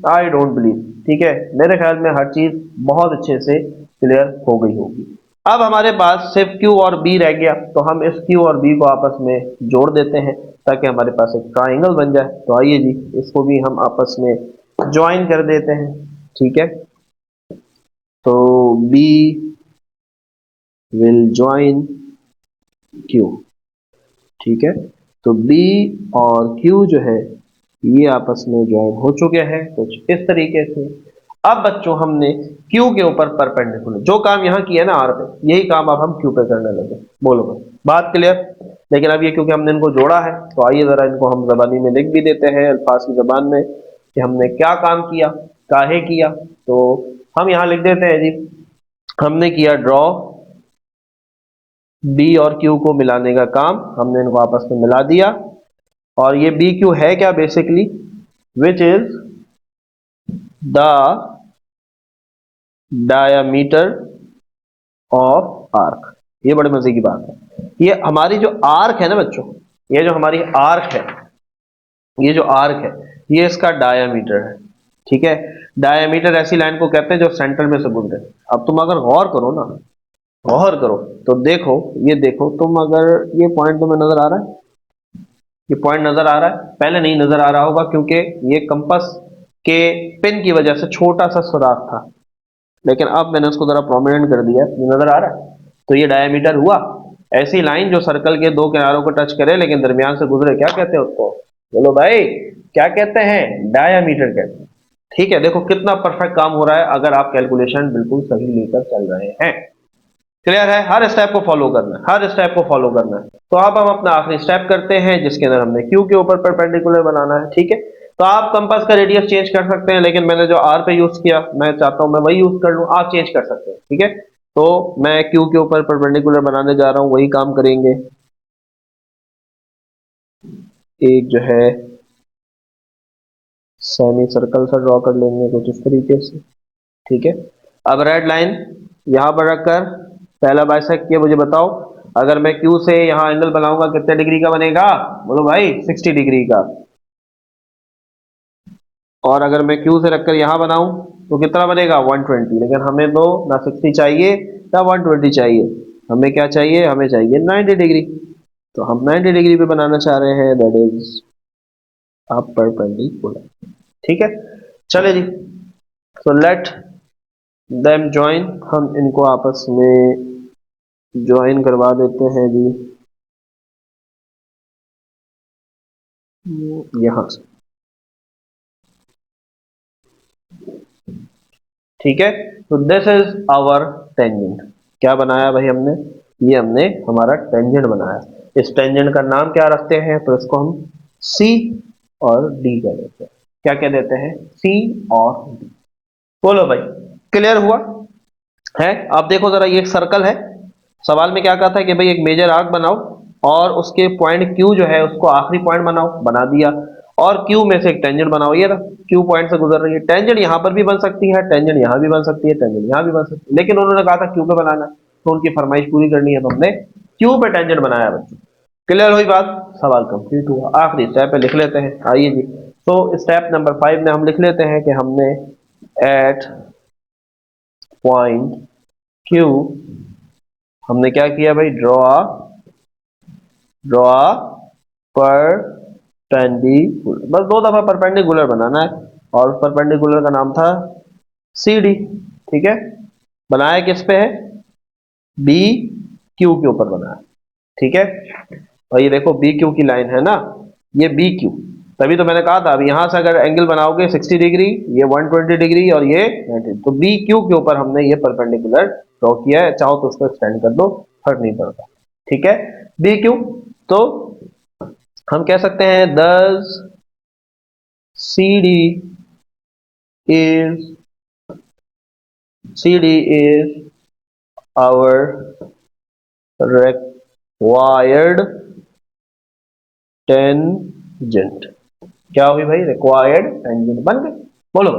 I don't believe. ठीक है, मेरे ख्याल में हर चीज बहुत अच्छे से क्लियर हो गई होगी। अब हमारे पास सिर्फ Q और B रह गया, तो हम इस Q और B को आपस में जोड़ देते हैं ताकि हमारे पास एक ट्राइंगल बन जाए। तो आइए जी, इसको भी हम आपस में ज्वाइन कर देते हैं। ठीक है, तो B विल ज्वाइन Q, ठीक है, तो B और Q जो है ये आपस में ज्वाइन हो चुके हैं कुछ इस तरीके से। अब बच्चों हमने Q के ऊपर परपेंडिकुलर जो काम यहाँ किया ना R पे, यही काम अब हम Q पे करने लगे। बोलो भाई, बात क्लियर? लेकिन अब ये क्योंकि हमने इनको जोड़ा है तो आइए जरा इनको हम जबानी में लिख भी देते हैं अल्फाज की जबान में कि हमने क्या काम किया, काहे किया। तो हम यहाँ लिख देते हैं जी, हमने किया ड्रॉ बी और क्यू को मिलाने का काम, हमने इनको आपस में मिला दिया। और ये बी क्यू है क्या basically, which is the diameter of arc. ये बड़े मजे की बात है, ये हमारी जो आर्क है ना बच्चों, ये जो हमारी आर्क है, ये जो आर्क है ये इसका डायामीटर है, ठीक है। डायामीटर ऐसी लाइन को कहते हैं जो सेंटर में से गुजरे। अब तुम अगर गौर करो ना, गौर करो तो देखो, ये देखो तुम, अगर ये पॉइंट तुम्हें नजर आ रहा है, ये पॉइंट नजर आ रहा है, पहले नहीं नजर आ रहा होगा क्योंकि ये कंपास के पिन की वजह से छोटा सा सुराख था, लेकिन अब मैंने उसको जरा प्रोमिनेंट कर दिया, ये नजर आ रहा है। तो ये डायमीटर हुआ। ऐसी लाइन जो सर्कल के दो किनारों को टच करे लेकिन दरमियान से गुजरे, क्या कहते हैं उसको? बोलो भाई, क्या कहते हैं? डायमीटर कहते हैं। ठीक है, देखो कितना परफेक्ट काम हो रहा है अगर आप कैलकुलेशन बिल्कुल सही लेकर चल रहे हैं। क्लियर है? हर स्टेप को फॉलो करना है, हर स्टेप को फॉलो करना है। तो अब हम अपना आखिरी स्टेप करते हैं जिसके अंदर हमने क्यू के ऊपर परपेंडिकुलर बनाना है, ठीक है। तो आप कंपास का रेडियस चेंज कर सकते हैं, लेकिन मैंने जो आर पे यूज किया, मैं चाहता हूं मैं वही यूज कर लूं, आप चेंज कर सकते हैं, ठीक है। तो मैं क्यू के ऊपर परपेंडिकुलर बनाने जा रहा हूं, वही काम करेंगे। एक जो है सेमी सर्कल सा ड्रॉ कर लेंगे कुछ इस तरीके से, ठीक है। अब रेड लाइन यहां पर रखकर पहला बाइसेक्ट किया, मुझे बताओ अगर मैं क्यू से यहां एंगल बनाऊंगा कितने डिग्री का बनेगा? बोलो भाई 60 डिग्री का। और अगर मैं क्यू से रखकर यहां बनाऊं तो कितना बनेगा? 120। लेकिन हमें तो ना 60 चाहिए ना 120 चाहिए, हमें क्या चाहिए? हमें चाहिए 90 डिग्री। तो हम 90 डिग्री पे बनाना चाह रहे हैं, दैट इज अप परपेंडिकुलर, ठीक है। चले जी, सो लेट देम ज्वाइन, हम इनको आपस में ज्वाइन करवा देते हैं जी यहां से, ठीक है। तो दिस इज आवर टेंजेंट। क्या बनाया भाई हमने? ये हमने हमारा टेंजेंट बनाया। इस टेंजेंट का नाम क्या रखते हैं? तो इसको हम सी और डी कह देते हैं। क्या कह देते हैं? सी और डी। बोलो भाई, क्लियर हुआ है? आप देखो जरा, ये एक सर्कल है, सवाल में क्या कहा था कि भाई एक मेजर आर्क बनाओ और उसके पॉइंट क्यू जो है उसको आखिरी पॉइंट बनाओ, बना दिया। और क्यू में से एक टेंजेंट बनाओ, ये रहा क्यू पॉइंट से गुजर रही है। टेंजेंट यहां पर भी बन सकती है, टेंजेंट यहां भी बन सकती है, टेंजेंट यहां भी बन सकती है, लेकिन उन्होंने कहा था क्यू पे बनाना, तो उनकी फरमाइश पूरी करनी है तो हमने क्यू पे टेंजेंट बनाया बच्चों। क्लियर हुई बात? सवाल कंप्लीट हुआ। आखिरी स्टेप पे लिख लेते हैं, आइए जी। तो स्टेप नंबर 5 में हम लिख लेते हैं कि हमने एट पॉइंट क्यू हमने क्या किया भाई? ड्रॉ परपेंडिकुलर, बस दो दफा परपेंडिकुलर बनाना है। और परपेंडिकुलर का नाम था सी डी, ठीक है। बनाया किस पे है? बी क्यू के ऊपर बनाया, ठीक है। और ये देखो बी क्यू की लाइन है ना, ये बी क्यू, तभी तो मैंने कहा था अब यहां से अगर एंगल बनाओगे 60 डिग्री, ये 120 डिग्री और ये 90, तो बी क्यू के ऊपर हमने ये परपेंडिकुलर ड्रॉ किया है। चाहो तो उसको एक्सटेंड कर दो, फर्क नहीं पड़ता, ठीक है। बी क्यू, तो हम कह सकते हैं दस C D is CD is our required tangent। क्या हुई भाई? रिक्वायर्ड टेंजेंट बन गई। बोलो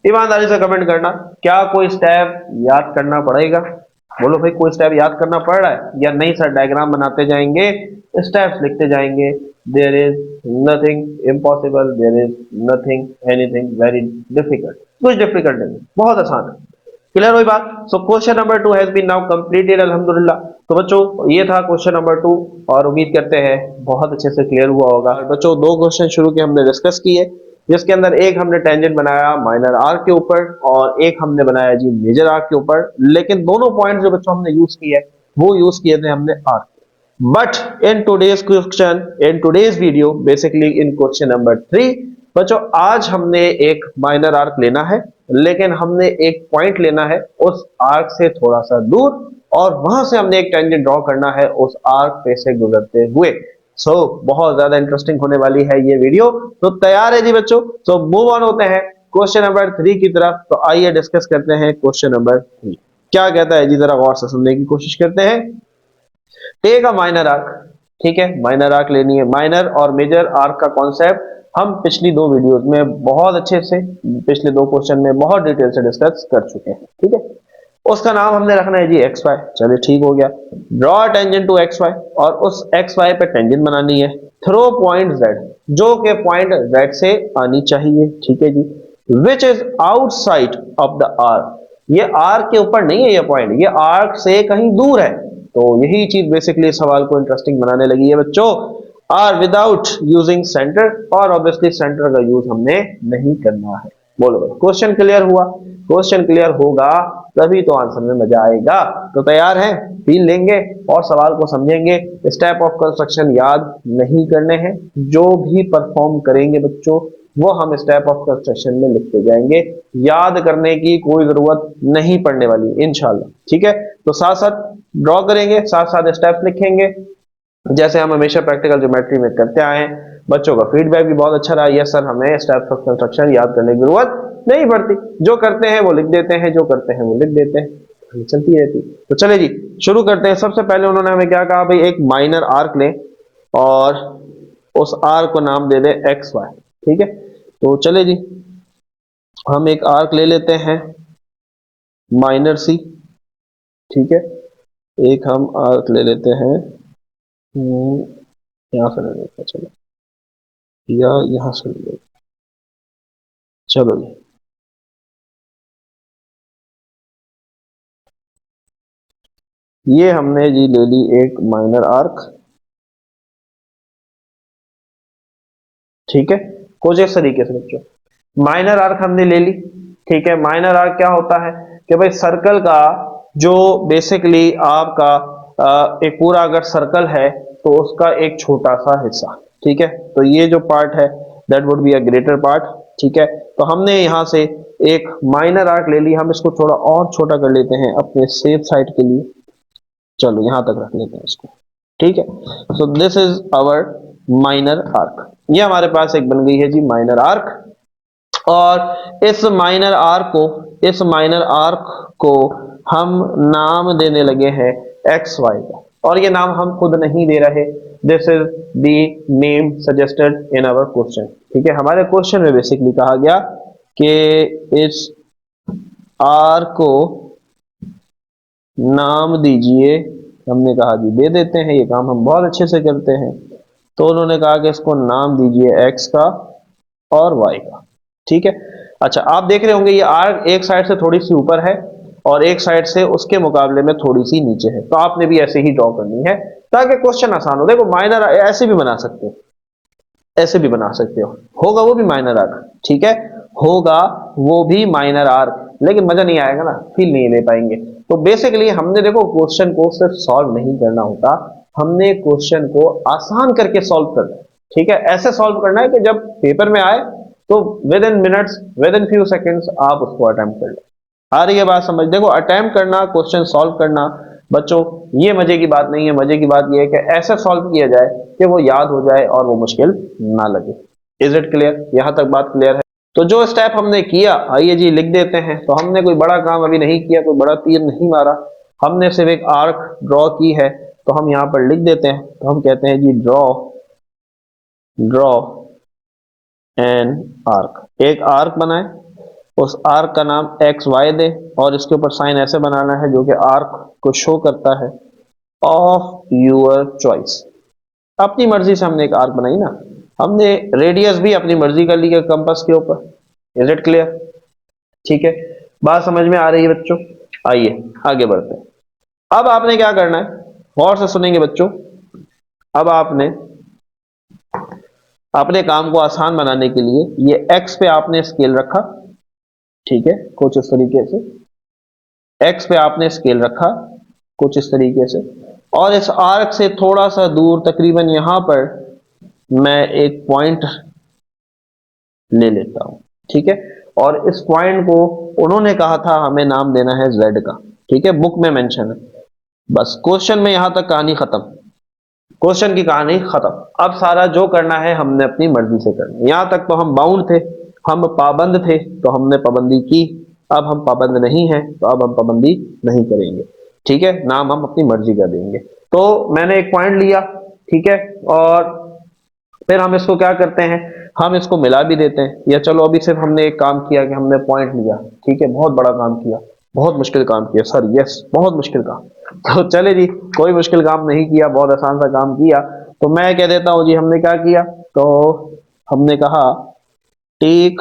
ईमानदारी से कमेंट करना, क्या कोई स्टेप याद करना पड़ेगा? बोलो भाई, कोई स्टेप याद करना पड़ रहा है या नहीं? सर डायग्राम बनाते जाएंगे, स्टेप्स लिखते जाएंगे। There is nothing impossible, there is nothing anything very difficult. कुछ डिफिकल्ट नहीं, बहुत आसान है। क्लियर हुई बात? So question number 2 has been now completed अल्हम्दुलिल्लाह। तो बच्चों ये था क्वेश्चन नंबर 2, और उम्मीद करते हैं बहुत अच्छे से क्लियर हुआ होगा। बच्चों दो क्वेश्चन शुरू के हमने डिस्कस किए, जिसके अंदर एक हमने टेंजेंट बनाया माइनर आर्क के ऊपर और एक हमने बनाया जी मेजर आर्क के ऊपर, लेकिन दोनों पॉइंट जो बच्चों हमने यूज किए वो यूज किए थे हमने arc. But in today's question, in today's video, basically in question number 3, बच्चों आज हमने एक माइनर आर्क लेना है, लेकिन हमने एक पॉइंट लेना है उस आर्क से थोड़ा सा दूर और वहां से हमने एक टेंजेंट ड्रॉ करना है उस आर्क पे से गुजरते हुए। सो बहुत ज्यादा इंटरेस्टिंग होने वाली है ये वीडियो। तो तैयार है जी बच्चों? सो मूव ऑन होते हैं क्वेश्चन नंबर 3 की तरफ। तो आइए डिस्कस करते हैं क्वेश्चन नंबर 3 क्या कहता है जी, जरा गौर से सुनने की कोशिश करते हैं। टेक अ माइनर आर्क, ठीक है, माइनर आर्क लेनी है। माइनर और मेजर आर्क का कॉन्सेप्ट हम पिछली दो वीडियोस में बहुत अच्छे से, पिछले दो क्वेश्चन में बहुत डिटेल से डिस्कस कर चुके हैं, ठीक है। उसका नाम हमने रखना है जी एक्स वाई। चलिए ठीक हो गया। Draw tangent to X Y, और उस एक्स वाई पे टेंजेंट बनानी है थ्रो पॉइंट जेड, जो के पॉइंट जेड से आनी चाहिए, ठीक है जी। Which is outside of the arc, ये आर्क के ऊपर नहीं है ये पॉइंट, ये आर्क से कहीं दूर है। तो यही चीज बेसिकली सवाल को इंटरेस्टिंग बनाने लगी है बच्चों। आर विदाउट यूजिंग सेंटर, और ऑब्वियसली सेंटर का यूज हमने नहीं करना है। बोलो भाई, क्वेश्चन क्लियर हुआ? क्वेश्चन क्लियर होगा तभी तो आंसर में मजा आएगा। तो तैयार है? फील लेंगे और सवाल को समझेंगे। स्टेप ऑफ कंस्ट्रक्शन याद नहीं करने हैं, जो भी परफॉर्म करेंगे बच्चों वो हम स्टेप ऑफ कंस्ट्रक्शन में लिखते जाएंगे। याद करने की कोई जरूरत नहीं पड़ने वाली इंशाल्लाह, ठीक है। तो साथ साथ ड्रॉ करेंगे, साथ साथ स्टेप्स लिखेंगे, जैसे हम हमेशा प्रैक्टिकल ज्योमेट्री में करते आए हैं। बच्चों का फीडबैक भी बहुत अच्छा रहा, यस सर हमें स्टेप्स ऑफ कंस्ट्रक्शन याद करने की जरूरत नहीं पड़ती, जो करते हैं वो लिख देते हैं, जो करते हैं वो लिख देते हैं, चलती रहती। तो चले जी शुरू करते हैं। सबसे पहले उन्होंने हमें क्या कहा भाई, एक माइनर आर्क लें और उस आर्क को नाम दे दे एक्स वाई, ठीक है। तो चले जी हम एक आर्क ले लेते हैं माइनर सी, ठीक है। एक हम आर्क ले लेते हैं, यहाँ से ले लेते हैं, चलो, या यहाँ से ले लेते हैं, चलो जी। ये हमने जी ले ली एक माइनर आर्क, ठीक है। कुछ इस तरीके से बच्चों माइनर आर्क हमने ले ली, ठीक है। माइनर आर्क क्या होता है कि भाई सर्कल का जो बेसिकली आपका एक पूरा अगर सर्कल है तो उसका एक छोटा सा हिस्सा, ठीक है। तो ये जो पार्ट है that would be a greater part, ठीक है। तो हमने यहां से एक माइनर आर्क ले ली, हम इसको थोड़ा और छोटा कर लेते हैं अपने सेफ साइड के लिए। चलो यहां तक रख लेते हैं इसको, ठीक है। So this is our minor arc. ये हमारे पास एक बन गई है जी माइनर आर्क। और इस माइनर आर्क को हम नाम देने लगे हैं एक्स वाई का, और ये नाम हम खुद नहीं दे रहे, this is the name suggested in our question, ठीक है। हमारे क्वेश्चन में बेसिकली कहा गया कि इस आर्क को नाम दीजिए। हमने कहा जी दे देते हैं, ये काम हम बहुत अच्छे से करते हैं। तो उन्होंने कहा कि इसको नाम दीजिए एक्स का और वाई का, ठीक है। अच्छा आप देख रहे होंगे ये आर्क एक साइड से थोड़ी सी ऊपर है और एक साइड से उसके मुकाबले में थोड़ी सी नीचे है, तो आपने भी ऐसे ही ड्रॉ करनी है ताकि क्वेश्चन आसान हो। देखो माइनर ऐसे भी बना सकते हो, ऐसे भी बना सकते हो, होगा वो भी माइनर आर्क, ठीक है, होगा वो भी माइनर आर्क, लेकिन मजा नहीं आएगा ना, फील नहीं ले पाएंगे। तो बेसिकली हमने देखो क्वेश्चन को सिर्फ सॉल्व नहीं करना होता, हमने क्वेश्चन को आसान करके सॉल्व करना है, ठीक है। ऐसे सॉल्व करना है कि जब पेपर में आए तो with in minutes, with in few seconds आप उसको अटेम्प्ट कर लें। आ रही है बात समझ? देखो अटेम्प्ट करना, क्वेश्चन सॉल्व करना बच्चों ये मजे की बात नहीं है। मजे की बात यह है कि ऐसे सॉल्व किया जाए कि वो याद हो जाए और वो मुश्किल ना लगे। Is it clear? यहां तक बात क्लियर है? तो जो स्टेप हमने किया आइए जी लिख देते हैं। तो हमने कोई बड़ा काम अभी नहीं किया, कोई बड़ा तीर नहीं मारा, हमने सिर्फ एक आर्क ड्रॉ की है। तो हम यहां पर लिख देते हैं, तो हम कहते हैं जी ड्रॉ ड्रॉ एन आर्क। एक आर्क बनाए, उस आर्क का नाम एक्स वाई दे और इसके ऊपर साइन ऐसे बनाना है जो कि आर्क को शो करता है ऑफ यूर चॉइस। अपनी मर्जी से हमने एक आर्क बनाई ना, हमने रेडियस भी अपनी मर्जी कर ली है कंपास के ऊपर। Is it clear? ठीक है, बात समझ में आ रही है बच्चों? आइए आगे बढ़ते हैं। अब आपने क्या करना है, गौर से सुनेंगे बच्चों। अब आपने अपने काम को आसान बनाने के लिए ये एक्स पे आपने स्केल रखा, ठीक है, कुछ इस तरीके से एक्स पे आपने स्केल रखा कुछ इस तरीके से, और इस आर्क से थोड़ा सा दूर तकरीबन यहां पर मैं एक पॉइंट ले लेता हूं, ठीक है। और इस पॉइंट को उन्होंने कहा था हमें नाम देना है जेड का, ठीक है, बुक में मेंशन है। बस क्वेश्चन में यहां तक कहानी खत्म, क्वेश्चन की कहानी खत्म। अब सारा जो करना है हमने अपनी मर्जी से करना है। यहां तक तो हम बाउंड थे, हम पाबंद थे, तो हमने पाबंदी की। अब हम पाबंद नहीं हैं, तो अब हम पाबंदी नहीं करेंगे, ठीक है, नाम हम अपनी मर्जी का देंगे। तो मैंने एक पॉइंट लिया, ठीक है, और फिर हम इसको क्या करते हैं, हम इसको मिला भी देते हैं। या चलो अभी सिर्फ हमने एक काम किया कि हमने पॉइंट लिया, ठीक है, बहुत बड़ा काम किया, बहुत मुश्किल काम किया सर, यस बहुत मुश्किल काम। तो चले जी, कोई मुश्किल काम नहीं किया, बहुत आसान सा काम किया। तो मैं कह देता हूं जी हमने क्या किया, तो हमने कहा टेक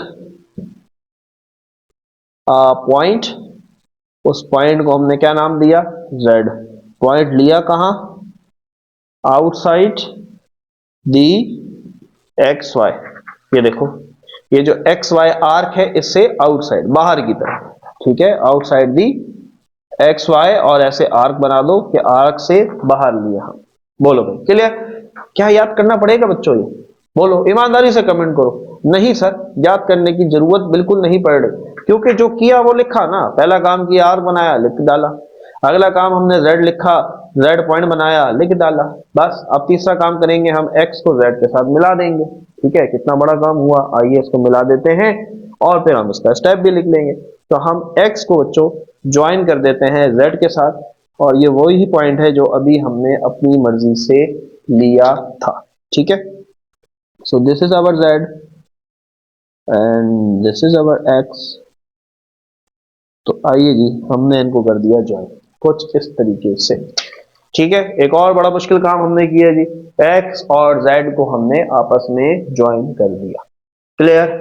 पॉइंट, उस पॉइंट को हमने क्या नाम दिया, जेड। पॉइंट लिया कहां, आउटसाइड दी एक्स वाई। ये देखो, ये जो एक्स वाई आर्क है इससे आउटसाइड बाहर की तरफ, ठीक है, आउटसाइड दी एक्स वाई, और ऐसे आर्क बना दो कि आर्क से बाहर लिया हम। बोलो भाई क्लियर? क्या याद करना पड़ेगा बच्चों ये? बोलो ईमानदारी से कमेंट करो। नहीं सर, याद करने की जरूरत बिल्कुल नहीं पड़ रही, क्योंकि जो किया वो लिखा ना। पहला काम किया आर्क बनाया लिख डाला, अगला काम हमने जेड लिखा, जेड पॉइंट बनाया लिख डाला। बस अब तीसरा काम करेंगे, हम एक्स को जेड के साथ मिला देंगे, ठीक है। कितना बड़ा काम हुआ, आइए इसको मिला देते हैं और फिर हम इसका स्टेप भी लिख लेंगे। तो हम एक्स को बच्चों ज्वाइन कर देते हैं जेड के साथ, और ये वही पॉइंट है जो अभी हमने अपनी मर्जी से लिया था, ठीक है। So this is our Z and this is our X. तो आइए जी हमने इनको कर दिया ज्वाइन कुछ इस तरीके से, ठीक है। एक और बड़ा मुश्किल काम हमने किया जी, एक्स और जेड को हमने आपस में ज्वाइन कर दिया। क्लियर?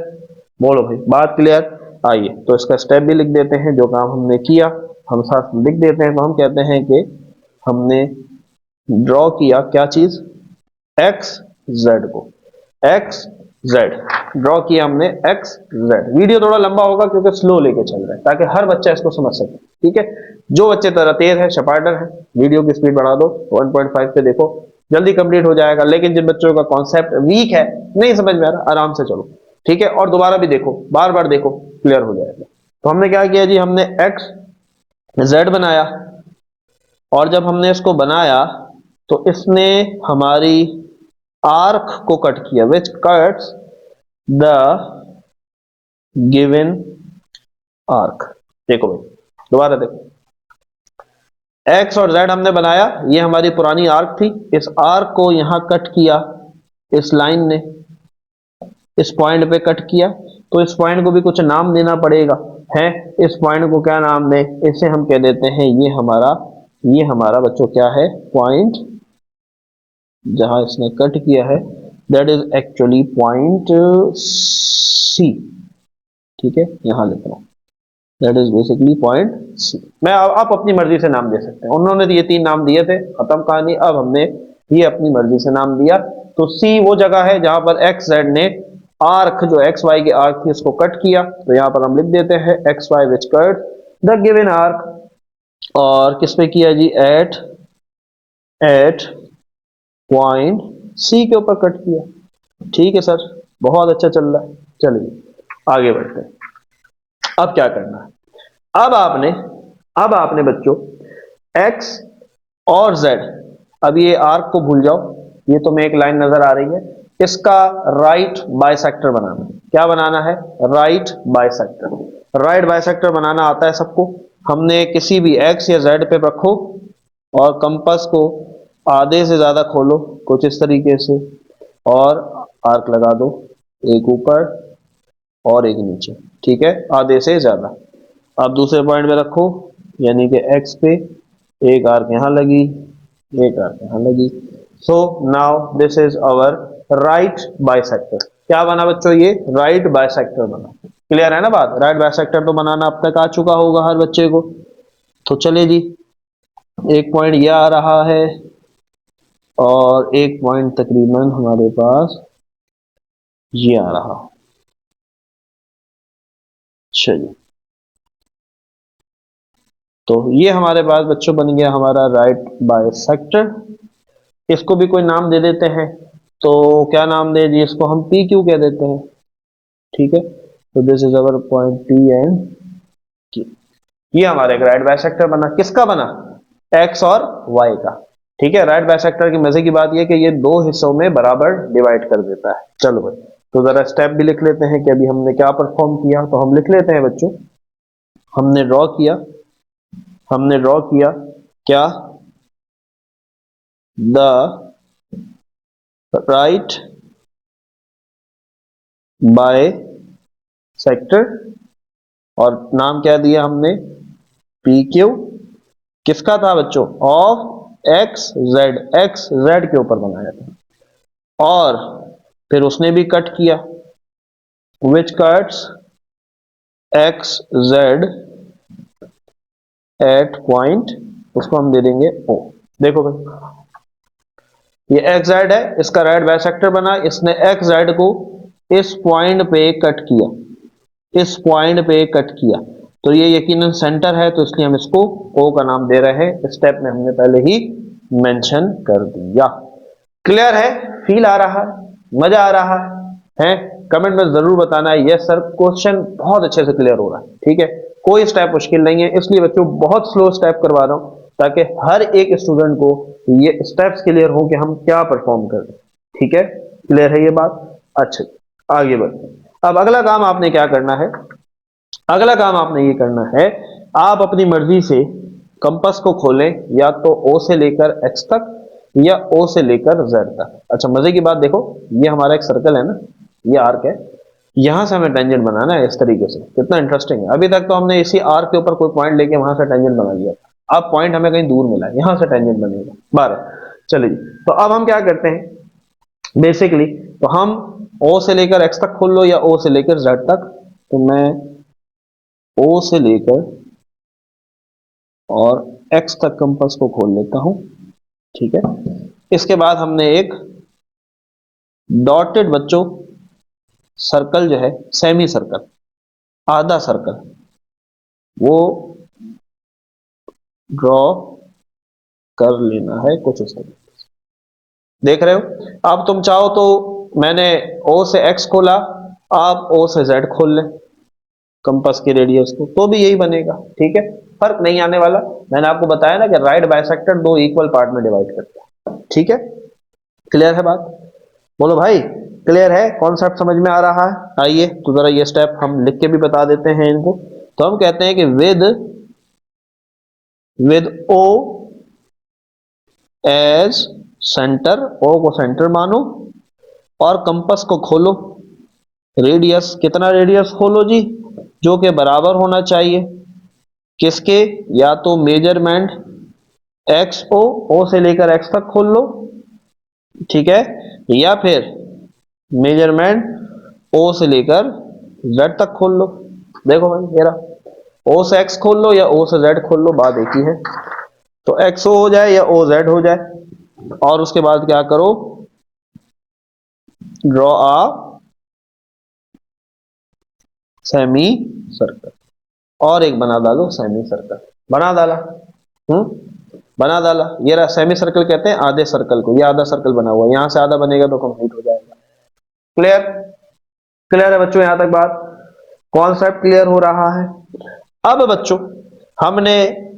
बोलो भाई बात क्लियर? आइए तो इसका स्टेप भी लिख देते हैं, जो काम हमने किया हम साथ लिख देते हैं। तो हम कहते हैं कि हमने ड्रॉ किया क्या चीज, एक्स जेड को, एक्स जेड ड्रॉ किया हमने, एक्स जेड। वीडियो थोड़ा लंबा होगा क्योंकि स्लो लेके चल रहा है, ताकि हर बच्चा इसको समझ सके, ठीक है। जो बच्चे तरह तेज है, शपाटर है, वीडियो की स्पीड बढ़ा दो, 1.5 पे देखो, जल्दी कंप्लीट हो जाएगा। लेकिन जिन बच्चों का कॉन्सेप्ट वीक है, नहीं समझ में आ रहा, आराम से चलो, ठीक है, और दोबारा भी देखो, बार बार देखो, क्लियर हो जाएगा। तो हमने क्या किया जी, हमने एक्स जेड बनाया, और जब हमने इसको बनाया तो इसने हमारी आर्क को कट किया, which cuts the given arc. देखो भाई दोबारा देखो, एक्स और जेड हमने बनाया, ये हमारी पुरानी आर्क थी, इस आर्क को यहां कट किया, इस लाइन ने इस पॉइंट पे कट किया। तो इस पॉइंट को भी कुछ नाम देना पड़ेगा, है। इस पॉइंट को क्या नाम दें, इसे हम कह देते हैं ये हमारा बच्चों क्या है, पॉइंट जहां इसने कट किया है, that is actually point C, ठीक है, यहां लिख रहा हूं, that is basically point C. मैं आप अपनी मर्जी से नाम दे सकते हैं, उन्होंने तो ये 3 नाम दिए थे, खत्म कहानी। अब हमने ये अपनी मर्जी से नाम दिया। तो सी वो जगह है जहां पर एक्स जेड ने आर्क, जो एक्स वाई की आर्क थी, उसको कट किया। तो यहां पर हम लिख देते हैं X Y which cut the given arc. और किस पे किया जी, एट पॉइंट सी के ऊपर कट किया, ठीक है सर, बहुत अच्छा चल रहा है। चलिए आगे बढ़ते हैं। अब क्या करना है, अब आपने बच्चों x और z, अब ये आर्क को भूल जाओ, ये तो मैं एक लाइन नजर आ रही है, इसका राइट बाइसेक्टर बनाना है। क्या बनाना है, राइट बाइसेक्टर। राइट बाइसेक्टर बनाना आता है सबको। हमने किसी भी x या z पे रखो और कंपास को आधे से ज्यादा खोलो कुछ इस तरीके से, और आर्क लगा दो, एक ऊपर और एक नीचे, ठीक है, आधे से ज्यादा। अब दूसरे पॉइंट पे रखो, यानी कि x पे एक आर्क यहां लगी, एक आर्क यहां लगी। So now this is our right bisector. क्या बना बच्चों, ये राइट बाइसेक्टर बना। क्लियर है ना बात? राइट बाइसेक्टर तो बनाना अब तक आ चुका होगा हर बच्चे को। तो चले जी, एक पॉइंट ये आ रहा है और एक पॉइंट तकरीबन हमारे पास ये आ रहा। चलिए, तो ये हमारे पास बच्चों बन गया हमारा राइट बाइसेक्टर। इसको भी कोई नाम दे देते हैं, तो क्या नाम दे जी, इसको हम पी क्यू कह देते हैं। ठीक है, तो this is our point P and Q. ये हमारे एक राइट बाइसेक्टर बना। किसका बना? एक्स और वाई का। ठीक है, राइट बाइसेक्टर की मजे की बात यह कि ये दो हिस्सों में बराबर डिवाइड कर देता है। चलो भाई, तो जरा स्टेप भी लिख लेते हैं कि अभी हमने क्या परफॉर्म किया। तो हम लिख लेते हैं बच्चों, हमने ड्रॉ किया, हमने ड्रॉ किया क्या? द राइट बाय सेक्टर, और नाम क्या दिया हमने? P Q. किसका था बच्चों? Of x Z, x Z के ऊपर बनाया था। और फिर उसने भी कट किया, which cuts X Z at point, उसको हम दे देंगे ओ। देखो भाई, ये एक्स जेड है, इसका राइट बाइसेक्टर बना, इसने एक्स जेड को इस पॉइंट पे कट किया, इस पॉइंट पे कट किया, तो ये यकीनन सेंटर है, तो इसलिए हम इसको ओ का नाम दे रहे हैं। स्टेप में हमने पहले ही मेंशन कर दिया। क्लियर है? फील आ रहा है? मजा आ रहा है? कमेंट में जरूर बताना है यस सर, क्वेश्चन बहुत अच्छे से क्लियर हो रहा है। ठीक है, कोई स्टेप मुश्किल नहीं है, इसलिए बच्चों बहुत स्लो स्टेप करवा रहा हूं, ताकि हर एक स्टूडेंट को ये स्टेप्स क्लियर हो कि हम क्या परफॉर्म कर रहे हैं। ठीक है, क्लियर है ये बात? अच्छा, आगे बढ़ते हैं। अब अगला काम आपने क्या करना है? अगला काम आपने ये करना है, आप अपनी मर्जी से कंपास को खोलें, या तो ओ से लेकर एक्स तक, या ओ से लेकर जेड तक। अच्छा, मजे की बात देखो, ये हमारा एक सर्कल है ना, ये आर्क है, यहां से हमें टेंजेंट बनाना है इस तरीके से। कितना इंटरेस्टिंग है, अभी तक तो हमने इसी आर्क के ऊपर कोई पॉइंट लेके वहां से टेंजेंट बना लिया, अब पॉइंट हमें कहीं दूर मिला है, यहां से टेंजेंट बनेगा 12। चलिए, तो अब हम क्या करते हैं बेसिकली, तो हम ओ से लेकर एक्स तक खोल लो, या ओ से लेकर जेड तक। तो मैं ओ से लेकर और एक्स तक कंपास को खोल लेता हूं। ठीक है, इसके बाद हमने एक डॉटेड बच्चों सर्कल जो है, सेमी सर्कल, आधा सर्कल, वो ड्रॉ कर लेना है कुछ इस तरीके से। देख रहे हो? अब तुम चाहो तो, मैंने ओ से एक्स खोला, आप ओ से जेड खोल लें कंपास की रेडियस को, तो भी यही बनेगा। ठीक है, फर्क नहीं आने वाला। मैंने आपको बताया ना कि राइट बाइसेक्टर दो इक्वल पार्ट में डिवाइड करता है। ठीक है, क्लियर है बात? बोलो भाई, क्लियर है? कॉन्सेप्ट समझ में आ रहा है? आइए, तो जरा ये स्टेप हम लिख के भी बता देते हैं इनको। तो हम कहते हैं कि विद ओ एज सेंटर, ओ को सेंटर मानो, और कंपास को खोलो, रेडियस, कितना रेडियस खोलो जी? जो कि बराबर होना चाहिए किसके? या तो मेजरमेंट एक्स ओ से लेकर एक्स तक खोल लो, ठीक है, या फिर मेजरमेंट ओ से लेकर जेड तक खोल लो। देखो भाई, मेरा ओ से एक्स खोल लो या ओ से जेड खोल लो, बात एक ही है। तो एक्स ओ हो जाए या ओ जेड हो जाए, और उसके बाद क्या करो? ड्रॉ आ सेमी सर्कल, और एक बना डालो सेमी सर्कल। बना डाला? बना डाला। ये रहा सेमी सर्कल, कहते हैं आधे सर्कल को, ये आधा सर्कल बना हुआ है, यहां से आधा बनेगा तो कंप्लीट हो जाएगा। क्लियर? क्लियर है बच्चों? यहां तक बात, कॉन्सेप्ट क्लियर हो रहा है? अब बच्चों, हमने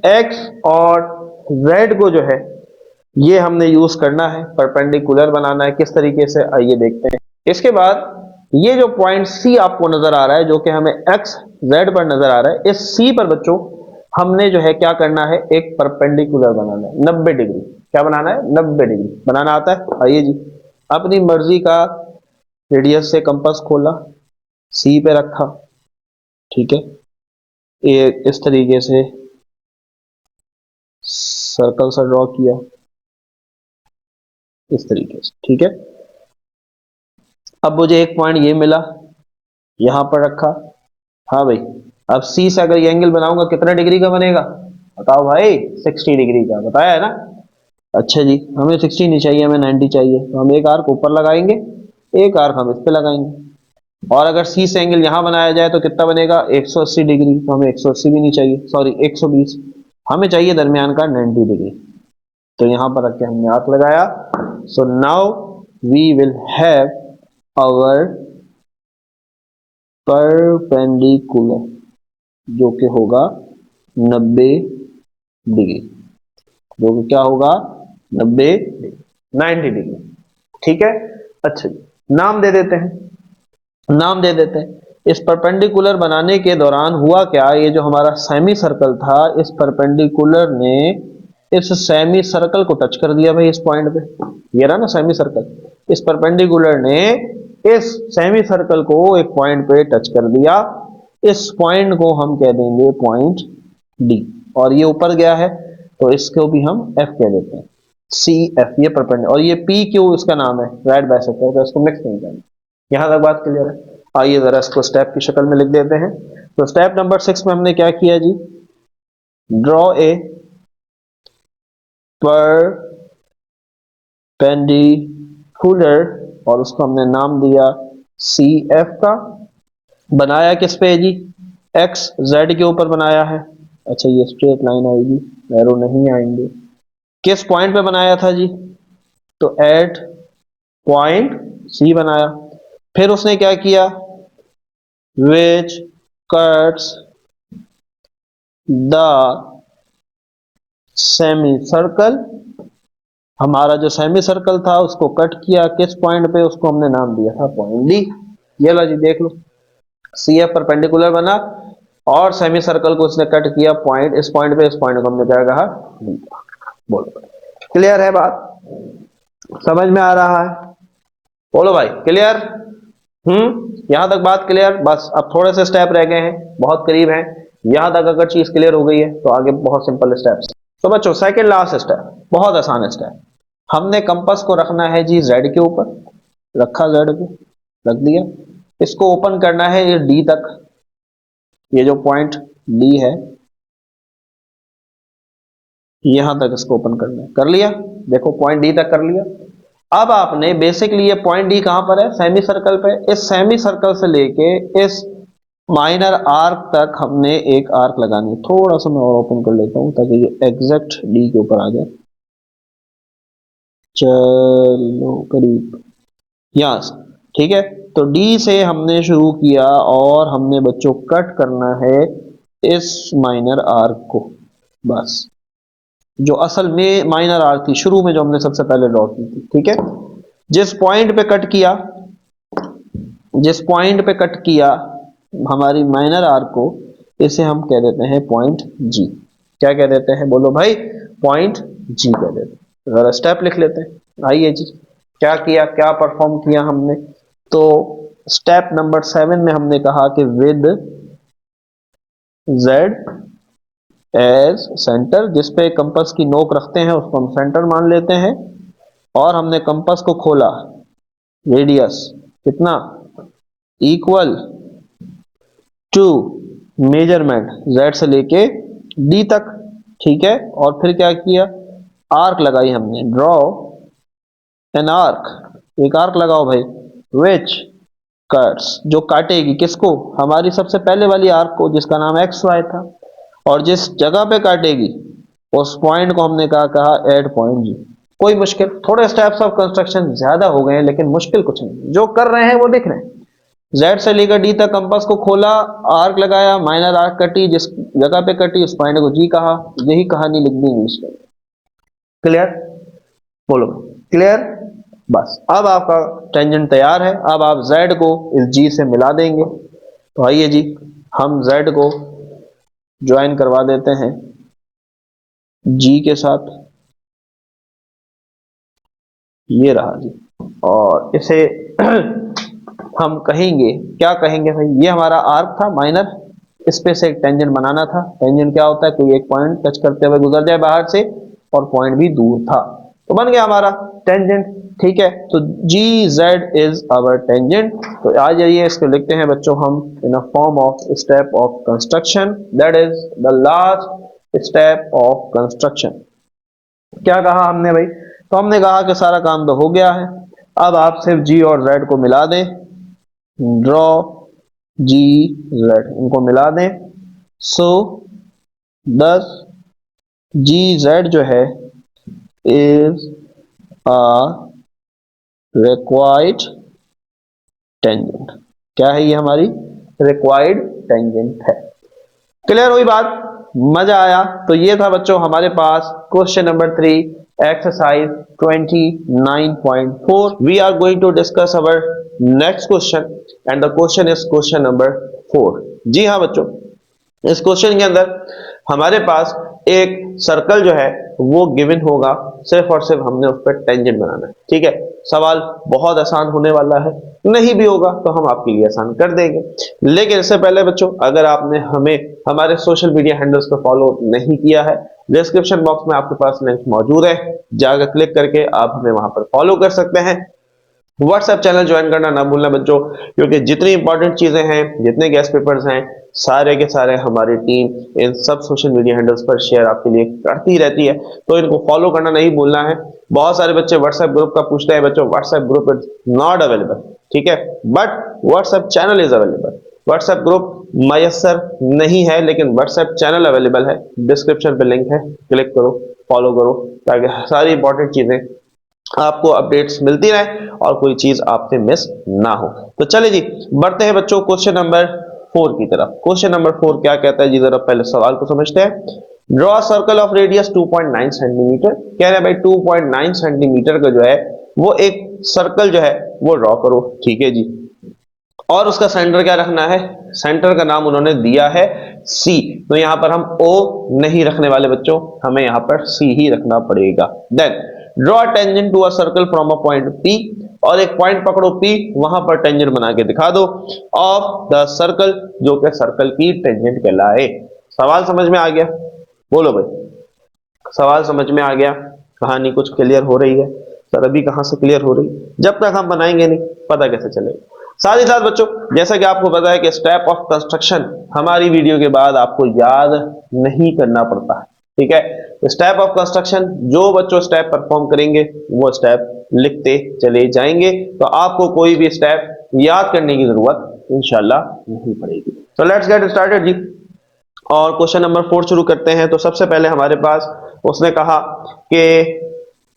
एक्स और जेड को जो है, ये हमने यूज करना है, परपेंडिकुलर बनाना है। किस तरीके से, आइए देखते हैं। इसके बाद ये जो पॉइंट सी आपको नजर आ रहा है, जो कि हमें एक्स जेड पर नजर आ रहा है, इस सी पर बच्चों हमने जो है क्या करना है, एक परपेंडिकुलर बनाना है 90 डिग्री। क्या बनाना है? 90 डिग्री बनाना आता है? आइए जी, अपनी मर्जी का रेडियस से कंपास खोला, सी पे रखा, ठीक है, एक इस तरीके से सर्कल सा ड्रॉ किया, इस तरीके से। ठीक है, अब मुझे एक पॉइंट ये मिला, यहां पर रखा। हाँ भाई, अब सी से अगर ये एंगल बनाऊंगा, कितना डिग्री का बनेगा? बताओ भाई, 60 डिग्री का, बताया है ना? अच्छा जी, हमें 60 नहीं चाहिए, हमें 90 चाहिए, तो हम एक आर्क ऊपर लगाएंगे, एक आर्क हम इस पे लगाएंगे। और अगर सी से एंगल यहां बनाया जाए तो कितना बनेगा 180 डिग्री, तो हमें 180 भी नहीं चाहिए, सॉरी 120, हमें चाहिए दरमियान का 90 डिग्री। तो यहां पर रख के हमने आर्क लगाया। So now we will have our perpendicular जो कि होगा 90 डिग्री, जो कि क्या होगा 90 डिग्री, 90 डिग्री। ठीक है, अच्छा जी, नाम दे देते हैं, नाम दे देते हैं। इस परपेंडिकुलर बनाने के दौरान हुआ क्या, ये जो हमारा सेमी सर्कल था, इस परपेंडिकुलर ने इस सेमी सर्कल को टच कर दिया भाई इस पॉइंट पे, ये रहा ना सेमी सर्कल, इस परपेंडिकुलर ने इस सेमी सर्कल को एक पॉइंट पे टच कर दिया। इस पॉइंट को हम कह देंगे पॉइंट डी, और ये ऊपर गया है तो इसको भी हम एफ कह देते हैं, सी एफ, ये परपेंडिकुलर, और ये पी क्यू इसका नाम है, राइट बाइसेक्टर, तो इसको मिक्स नहीं करना। यहां तक बात क्लियर है। आइए जरा इसको स्टेप की शक्ल में लिख देते हैं। तो स्टेप नंबर 6 में हमने क्या किया जी, ड्रॉ ए परपेंडिकुलर, और उसको हमने नाम दिया सी एफ का। बनाया किस पे है जी, एक्स जेड के ऊपर बनाया है। अच्छा, ये स्ट्रेट लाइन आएगी, एरो नहीं आएंगे। किस पॉइंट पे बनाया था जी, तो एट पॉइंट सी बनाया। फिर उसने क्या किया, which cuts the semi circle, हमारा जो सेमी सर्कल था उसको कट किया किस पॉइंट पे, उसको हमने नाम दिया था पॉइंट डी। ये लो जी देख लो, सी एफ परपेंडिकुलर बना और सेमी सर्कल को उसने कट किया पॉइंट, इस पॉइंट पे, इस पॉइंट को हमने क्या कहा डी। बोलो, क्लियर है बात, समझ में आ रहा है, बोलो भाई क्लियर। यहां तक बात क्लियर, बस अब थोड़े से स्टेप रह गए हैं, बहुत करीब हैं। यहां तक अगर चीज क्लियर हो गई है तो आगे बहुत सिंपल स्टेप्स। तो बच्चों सेकंड लास्ट स्टेप बहुत आसान स्टेप, हमने कंपास को रखना है जी जेड के ऊपर, रखा जेड को, रख दिया। इसको ओपन करना है ये डी तक, ये जो पॉइंट डी है यहां तक इसको ओपन करना है, कर लिया, देखो पॉइंट डी तक कर लिया। अब आपने बेसिकली ये पॉइंट डी कहां पर है, सेमी सर्कल पे, इस सेमी सर्कल से लेके इस माइनर आर्क तक हमने एक आर्क लगानी है। थोड़ा सा मैं और ओपन कर लेता हूं ताकि ये एग्जैक्ट डी के ऊपर आ जाए। चलो करीब यहां से, ठीक है। तो डी से हमने शुरू किया और हमने बच्चों कट करना है इस माइनर आर्क को, बस जो असल में माइनर आर्क थी शुरू में जो हमने सबसे पहले ड्रॉ की थी, ठीक है। जिस पॉइंट पे कट किया, जिस पॉइंट पे कट किया हमारी माइनर आर्क को, इसे हम कह देते हैं पॉइंट जी। क्या कह देते हैं बोलो भाई, पॉइंट जी कह देते हैं। जरा स्टेप लिख लेते हैं, आइए जी, क्या किया, क्या परफॉर्म किया हमने। तो स्टेप नंबर 7 में हमने कहा कि विद जेड एज सेंटर, जिसपे कंपास की नोक रखते हैं उसको हम सेंटर मान लेते हैं, और हमने कंपास को खोला, रेडियस कितना, इक्वल टू मेजरमेंट जेड से लेके डी तक, ठीक है। और फिर क्या किया, आर्क लगाई हमने, ड्रॉ एन आर्क, एक आर्क लगाओ भाई, विच कट्स, जो काटेगी किसको, हमारी सबसे पहले वाली आर्क को जिसका नाम एक्स वाई था, और जिस जगह पे काटेगी उस पॉइंट को हमने कहा एड पॉइंट जी। कोई मुश्किल, थोड़े स्टेप्स ऑफ कंस्ट्रक्शन ज्यादा हो गए हैं लेकिन मुश्किल कुछ नहीं, जो कर रहे हैं वो दिख रहे हैं। जेड से लेकर डी तक कंपास को खोला, आर्क लगाया, माइनर आर्क कटी, जिस जगह पे कटी उस पॉइंट को जी कहा। यही कहानी लिख दी इंग्लिश में, क्लियर, बोलो क्लियर। बस अब आपका टेंजेंट तैयार है, अब आप जेड को इस जी से मिला देंगे। तो आइए जी, हम जेड को ज्वाइन करवा देते हैं जी के साथ, ये रहा जी। और इसे हम कहेंगे, क्या कहेंगे भाई, ये हमारा आर्क था माइनर, इस पे से एक टेंजेंट बनाना था। टेंजेंट क्या होता है, कोई एक पॉइंट टच करते हुए गुजर जाए बाहर से, और पॉइंट भी दूर था, तो बन गया हमारा टेंजेंट, ठीक है। तो जी जेड इज आवर टेंजेंट। तो आ जाइए इसको लिखते हैं बच्चों हम in a form of step of construction, that is the last step of construction. क्या कहा हमने भाई, तो हमने कहा कि सारा काम तो हो गया है, अब आप सिर्फ जी और जेड को मिला दें, ड्रॉ जी जेड, इनको मिला दें। सो 10 जी जेड जो है इज अ रिक्वायर्ड टेंजेंट। क्या है ये? हमारी रिक्वायर्ड टेंजेंट है। क्लियर हुई बात? मजा आया? तो ये था बच्चों हमारे पास question number 3, exercise 29.4। We are going to discuss our next question and the question is question number 4। जी हाँ बच्चों, इस क्वेश्चन के अंदर हमारे पास एक सर्कल जो है वो गिवन होगा, सिर्फ और सिर्फ हमने उस पर टेंजेंट बनाना है। ठीक है, सवाल बहुत आसान होने वाला है, नहीं भी होगा तो हम आपके लिए आसान कर देंगे। लेकिन इससे पहले बच्चों, अगर आपने हमें हमारे सोशल मीडिया हैंडल्स को फॉलो नहीं किया है, डिस्क्रिप्शन बॉक्स में आपके पास लिंक मौजूद है, जाकर क्लिक करके आप हमें वहां पर फॉलो कर सकते हैं। व्हाट्सएप चैनल ज्वाइन करना ना भूलना बच्चों, क्योंकि जितनी इंपॉर्टेंट चीजें हैं, जितने गेस्ट पेपर्स हैं, सारे के सारे हमारी टीम इन सब सोशल मीडिया हैंडल्स पर शेयर आपके लिए करती रहती है, तो इनको फॉलो करना नहीं भूलना है। बहुत सारे बच्चे व्हाट्सएप ग्रुप का पूछते हैं बच्चों, WhatsApp group is not available, ठीक है, but WhatsApp channel is available. WhatsApp group मयसर नहीं है, लेकिन व्हाट्सएप चैनल अवेलेबल है, डिस्क्रिप्शन पे लिंक है, क्लिक करो, फॉलो करो, ताकि सारी इंपॉर्टेंट चीजें आपको अपडेट्स मिलती रहे और कोई चीज आपसे मिस ना हो। तो चलिए जी, बढ़ते हैं बच्चों क्वेश्चन नंबर 4 की तरफ। क्वेश्चन नंबर 4 क्या कहता है जी, जरा पहले सवाल को समझते हैं। Draw circle of radius 2.9 centimetre. कह रहे हैं भाई 2.9 सेंटीमीटर का जो है वो एक सर्कल जो है वो ड्रॉ करो। ठीक है जी, और उसका सेंटर क्या रखना है? सेंटर का नाम उन्होंने दिया है सी, तो यहां पर हम ओ नहीं रखने वाले बच्चों, हमें यहां पर सी ही रखना पड़ेगा। Then draw tangent to a circle from a point P, और एक पॉइंट पकड़ो पी, वहां पर टेंजेंट बना के दिखा दो ऑफ द सर्कल, जो कि सर्कल की टेंजेंट कहलाए। सवाल समझ में आ गया? बोलो भाई, सवाल समझ में आ गया? कहानी कुछ क्लियर हो रही है? सर अभी कहां से क्लियर हो रही? जब तक हम बनाएंगे नहीं पता कैसे चलेगा। साथ ही साथ बच्चों, जैसा कि आपको पता है कि स्टेप ऑफ कंस्ट्रक्शन हमारी वीडियो के बाद आपको याद नहीं करना पड़ता है। ठीक है, स्टेप ऑफ कंस्ट्रक्शन जो बच्चों स्टेप परफॉर्म करेंगे वो स्टेप लिखते चले जाएंगे, तो आपको कोई भी स्टेप याद करने की जरूरत इंशाल्लाह नहीं पड़ेगी। तो लेट्स गेट स्टार्टेड जी, और क्वेश्चन नंबर 4 शुरू करते हैं। तो सबसे पहले हमारे पास उसने कहा कि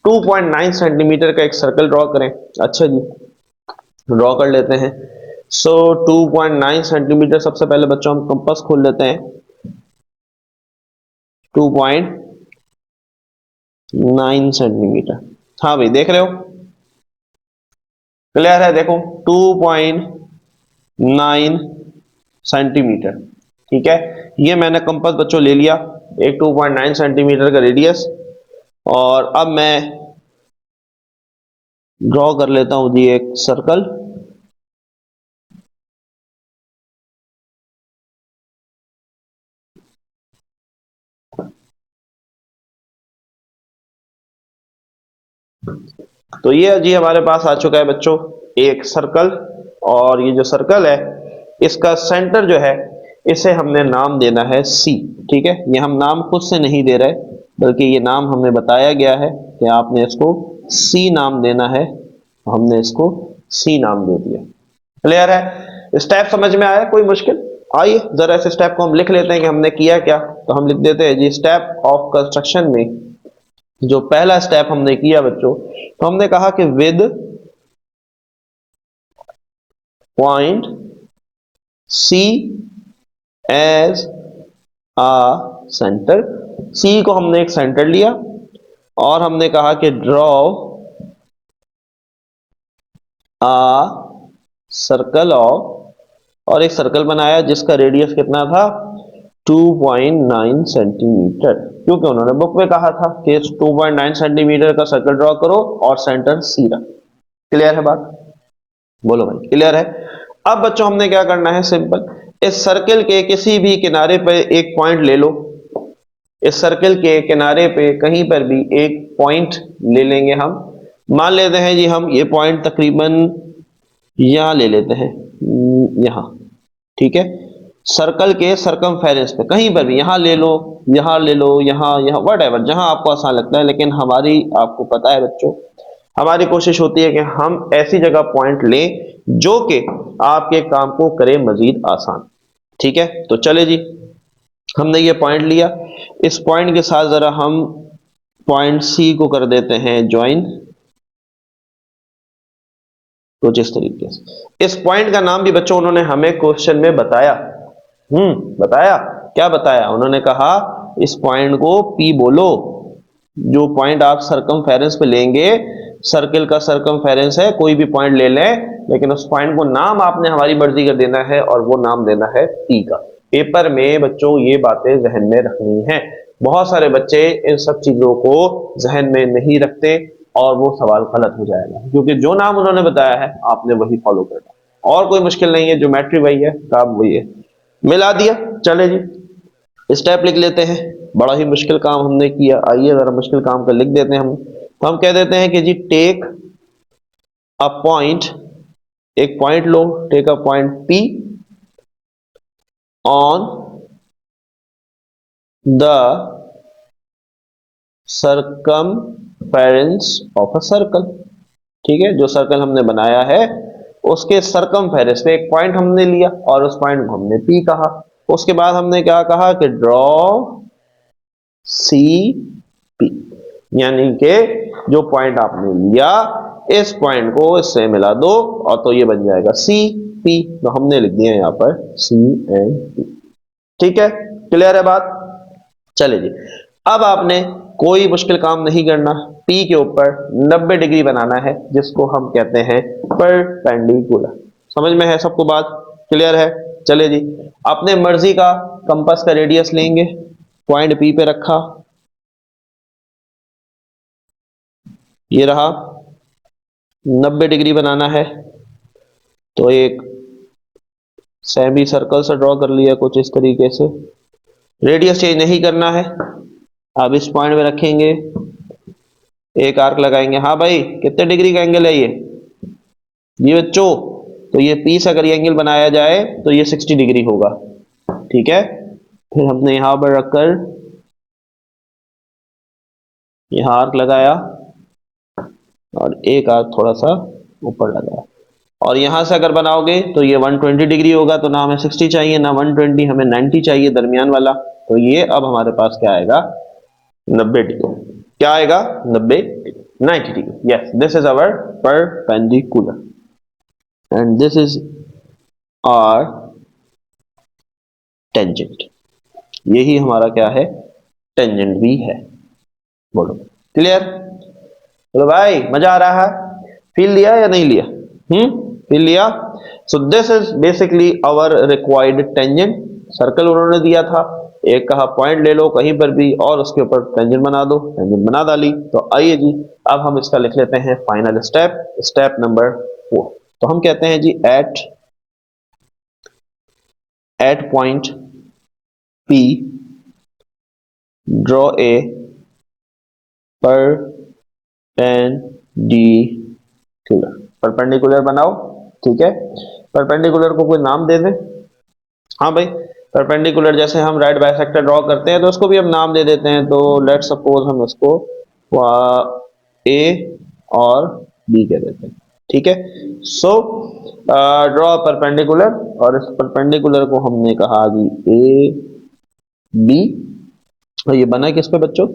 2.9 सेंटीमीटर का एक सर्कल ड्रॉ करें। अच्छा जी, ड्रॉ कर लेते हैं। सो 2.9 सेंटीमीटर, सबसे पहले बच्चों हम कंपास खोल लेते हैं। 2.9 सेंटीमीटर, हाँ भाई देख रहे हो, क्लियर है? देखो 2.9 सेंटीमीटर, ठीक है, ये मैंने कंपास बच्चों ले लिया, एक 2.9 सेंटीमीटर का रेडियस, और अब मैं ड्रॉ कर लेता हूं जी एक सर्कल। तो ये जी हमारे पास आ चुका है बच्चों एक सर्कल, और ये जो सर्कल है इसका सेंटर जो है इसे हमने नाम देना है सी। ठीक है, ये हम नाम खुद से नहीं दे रहे, बल्कि ये नाम हमें बताया गया है कि आपने इसको सी नाम देना है, हमने इसको सी नाम दे दिया। क्लियर है? स्टेप समझ में आया? कोई मुश्किल? आइए जरा इस स्टेप को हम लिख लेते हैं कि हमने किया क्या। तो हम लिख देते हैं जी, स्टेप ऑफ कंस्ट्रक्शन में जो पहला स्टेप हमने किया बच्चों, तो हमने कहा कि with point C as a center, C को हमने एक सेंटर लिया, और हमने कहा कि ड्रॉ आ सर्कल ऑफ, और एक सर्कल बनाया जिसका रेडियस कितना था? 2.9 सेंटीमीटर, क्योंकि उन्होंने बुक में कहा था कि 2.9 सेंटीमीटर का सर्कल ड्रॉ करो और सेंटर सी रख। क्लियर है बात? बोलो भाई, क्लियर है? अब बच्चों हमने क्या करना है, सिंपल, इस सर्कल के किसी भी किनारे पर एक पॉइंट ले लो, इस सर्कल के किनारे पे कहीं पर भी एक पॉइंट ले लेंगे हम। मान लेते हैं जी हम ये पॉइंट तकरीबन यहां ले लेते हैं, यहां, ठीक है, सर्कल के सरकमफेरेंस पे कहीं पर भी, यहां ले लो, यहां ले लो, यहां, यहां, वट एवर, जहां आपको आसान लगता है, लेकिन हमारी आपको पता है बच्चों हमारी कोशिश होती है कि हम ऐसी जगह पॉइंट लें जो कि आपके काम को करे मजीद आसान। ठीक है, तो चले जी, हमने ये पॉइंट लिया। इस पॉइंट के साथ जरा हम पॉइंट सी को कर देते हैं ज्वाइन, कुछ इस तरीके से। इस पॉइंट का नाम भी बच्चों उन्होंने हमें क्वेश्चन में बताया। बताया, क्या बताया? उन्होंने कहा इस पॉइंट को पी बोलो। जो पॉइंट आप सरकमफेरेंस पे लेंगे, सर्किल का सरकमफेरेंस है, कोई भी पॉइंट ले लें, लेकिन उस पॉइंट को नाम आपने हमारी मर्जी का देना है और वो नाम देना है पी का। पेपर में बच्चों ये बातें जहन में रखनी है। बहुत सारे बच्चे इन सब चीजों को जहन में नहीं रखते और वो सवाल गलत हो जाएगा, क्योंकि जो नाम उन्होंने बताया है आपने वही फॉलो करना। और कोई मुश्किल नहीं है, ज्योमेट्री वही है, काम वही है, मिला दिया। चले जी, स्टेप लिख लेते हैं। बड़ा ही मुश्किल काम हमने किया, आइए जरा मुश्किल काम का लिख देते हैं हम। तो हम कह देते हैं कि जी टेक अ पॉइंट, एक पॉइंट लो, take a point P on the circumference of a circle. ठीक है, जो सर्कल हमने बनाया है उसके सरकमफेरेंस पे एक पॉइंट हमने लिया और उस पॉइंट को हमने पी कहा। उसके बाद हमने क्या कहा कि ड्रॉ सी पी, यानी कि जो पॉइंट आपने लिया इस पॉइंट को इससे मिला दो और तो ये बन जाएगा सी पी। तो हमने लिख दिया यहां पर सी एंड पी। ठीक है, क्लियर है बात? चले जी, अब आपने कोई मुश्किल काम नहीं करना। पी के ऊपर 90 डिग्री बनाना है, जिसको हम कहते हैं परपेंडिकुलर। समझ में है सबको बात? क्लियर है? चले जी, अपने मर्जी का कंपास का रेडियस लेंगे, पॉइंट पी पे रखा, ये रहा, 90 डिग्री बनाना है। तो एक सेमी सर्कल सा ड्रॉ कर लिया कुछ इस तरीके से। रेडियस चेंज नहीं करना है। अब इस पॉइंट पे रखेंगे, एक आर्क लगाएंगे। हाँ भाई, कितने डिग्री का एंगल है ये बच्चों? तो ये पी से अगर ये एंगल बनाया जाए तो ये 60 डिग्री होगा। ठीक है, फिर हमने यहां पर रखकर यहां आर्क लगाया और एक आर्क थोड़ा सा ऊपर लगाया, और यहां से अगर बनाओगे तो ये 120 डिग्री होगा। तो ना हमें 60 चाहिए ना 120, हमें 90 चाहिए, दरमियान वाला। तो ये अब हमारे पास क्या आएगा? 90 डिग्री। क्या आएगा? 90 degree, 90 degree. Yes, this is our perpendicular and this is our tangent. यही हमारा क्या है? टेंजेंट भी है। बोलो क्लियर? बोलो भाई, मजा आ रहा है? फील लिया या नहीं लिया? फील लिया? So this is basically our required tangent. Circle उन्होंने दिया था, एक कहा पॉइंट ले लो कहीं पर भी और उसके ऊपर टेंजेंट बना दो, टेंजेंट बना डाली। तो आइए जी, अब हम इसका लिख लेते हैं फाइनल स्टेप, स्टेप नंबर 4। तो हम कहते हैं जी at point P draw a perpendicular। Perpendicular बनाओ। ठीक है, परपेंडिकुलर को कोई नाम दे दें। हाँ भाई, परपेंडिकुलर जैसे हम राइट बाइसेक्टर ड्रॉ करते हैं तो उसको भी हम नाम दे देते हैं। तो लेट सपोज हम इसको ए और बी कह देते हैं। ठीक है, सो ड्रॉ परपेंडिकुलर, और इस परपेंडिकुलर को हमने कहा जी ए बी, और ये बना किस पे बच्चों?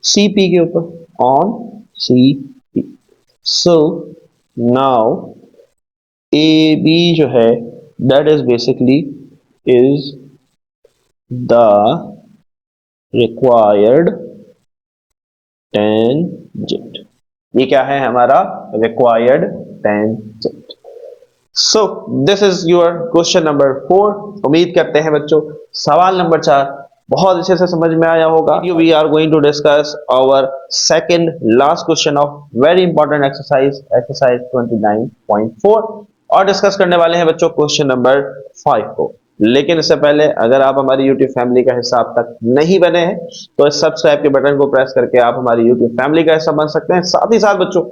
सी पी के ऊपर, on C P. So now A B जो है that is basically is the required tangent. ये क्या है? हमारा required tangent. So this is your question number 4। उम्मीद करते हैं बच्चों सवाल नंबर 4 बहुत अच्छे से समझ में आया होगा। We are going to discuss our second last question of very important exercise, exercise 29.4, और डिस्कस करने वाले हैं बच्चों क्वेश्चन नंबर 5 को। लेकिन इससे पहले अगर आप हमारी YouTube फैमिली का हिस्सा अब तक नहीं बने हैं तो इस सब्सक्राइब के बटन को प्रेस करके आप हमारी YouTube फैमिली का हिस्सा बन सकते हैं। साथ ही साथ बच्चों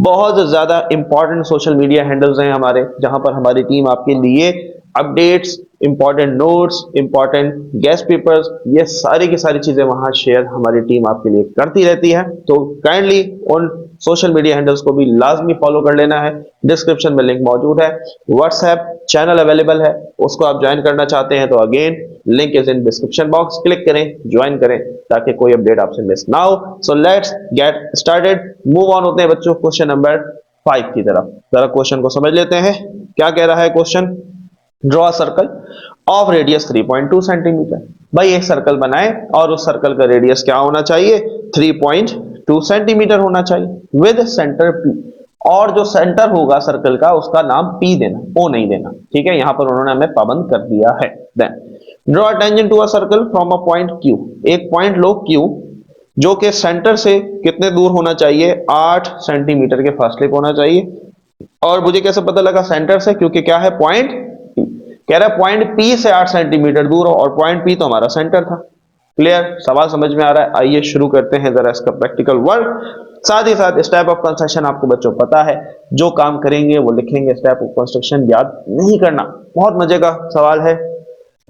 बहुत ज्यादा इंपॉर्टेंट सोशल मीडिया हैंडल्स हैं हमारे, जहां पर हमारी टीम आपके लिए updates, important notes, important guest papers, ये सारी की सारी चीजें वहां शेयर हमारी टीम आपके लिए करती रहती है। तो काइंडली उन सोशल मीडिया हैंडल्स को भी लाजमी फॉलो कर लेना है। डिस्क्रिप्शन में लिंक मौजूद है, व्हाट्सएप चैनल अवेलेबल है, उसको आप ज्वाइन करना चाहते हैं तो again link is in description box, click करें, ज्वाइन करें ताकि कोई अपडेट आपसे मिस ना हो। So let's get started, move on होते हैं बच्चों क्वेश्चन नंबर 5 की तरफ। जरा क्वेश्चन को समझ लेते हैं। क्या कह रहा है question? Draw circle of radius 3.2 centimetre. भाई एक सर्कल बनाए और उस सर्कल का रेडियस क्या होना चाहिए? 3.2 सेंटीमीटर होना चाहिए विद सेंटर P। और जो सेंटर होगा सर्कल का उसका नाम P देना, O नहीं देना। ठीक है, यहां पर उन्होंने हमें पाबंद कर दिया है। Then draw tangent to a circle from a point Q। एक पॉइंट लो Q जो कि सेंटर से कितने दूर होना चाहिए? 8 सेंटीमीटर के फासले पर होना चाहिए। और मुझे कैसे पता लगा सेंटर से? क्योंकि क्या है, पॉइंट P। कह रहा है पॉइंट P से 8 सेंटीमीटर दूर हो और पॉइंट P तो हमारा सेंटर था। क्लियर? सवाल समझ में आ रहा है? आइए शुरू करते हैं जरा इसका प्रैक्टिकल वर्क। साथ ही साथ स्टेप ऑफ कंस्ट्रक्शन आपको बच्चों पता है, जो काम करेंगे वो लिखेंगे। स्टेप ऑफ कंस्ट्रक्शन याद नहीं करना। बहुत मजे का सवाल है,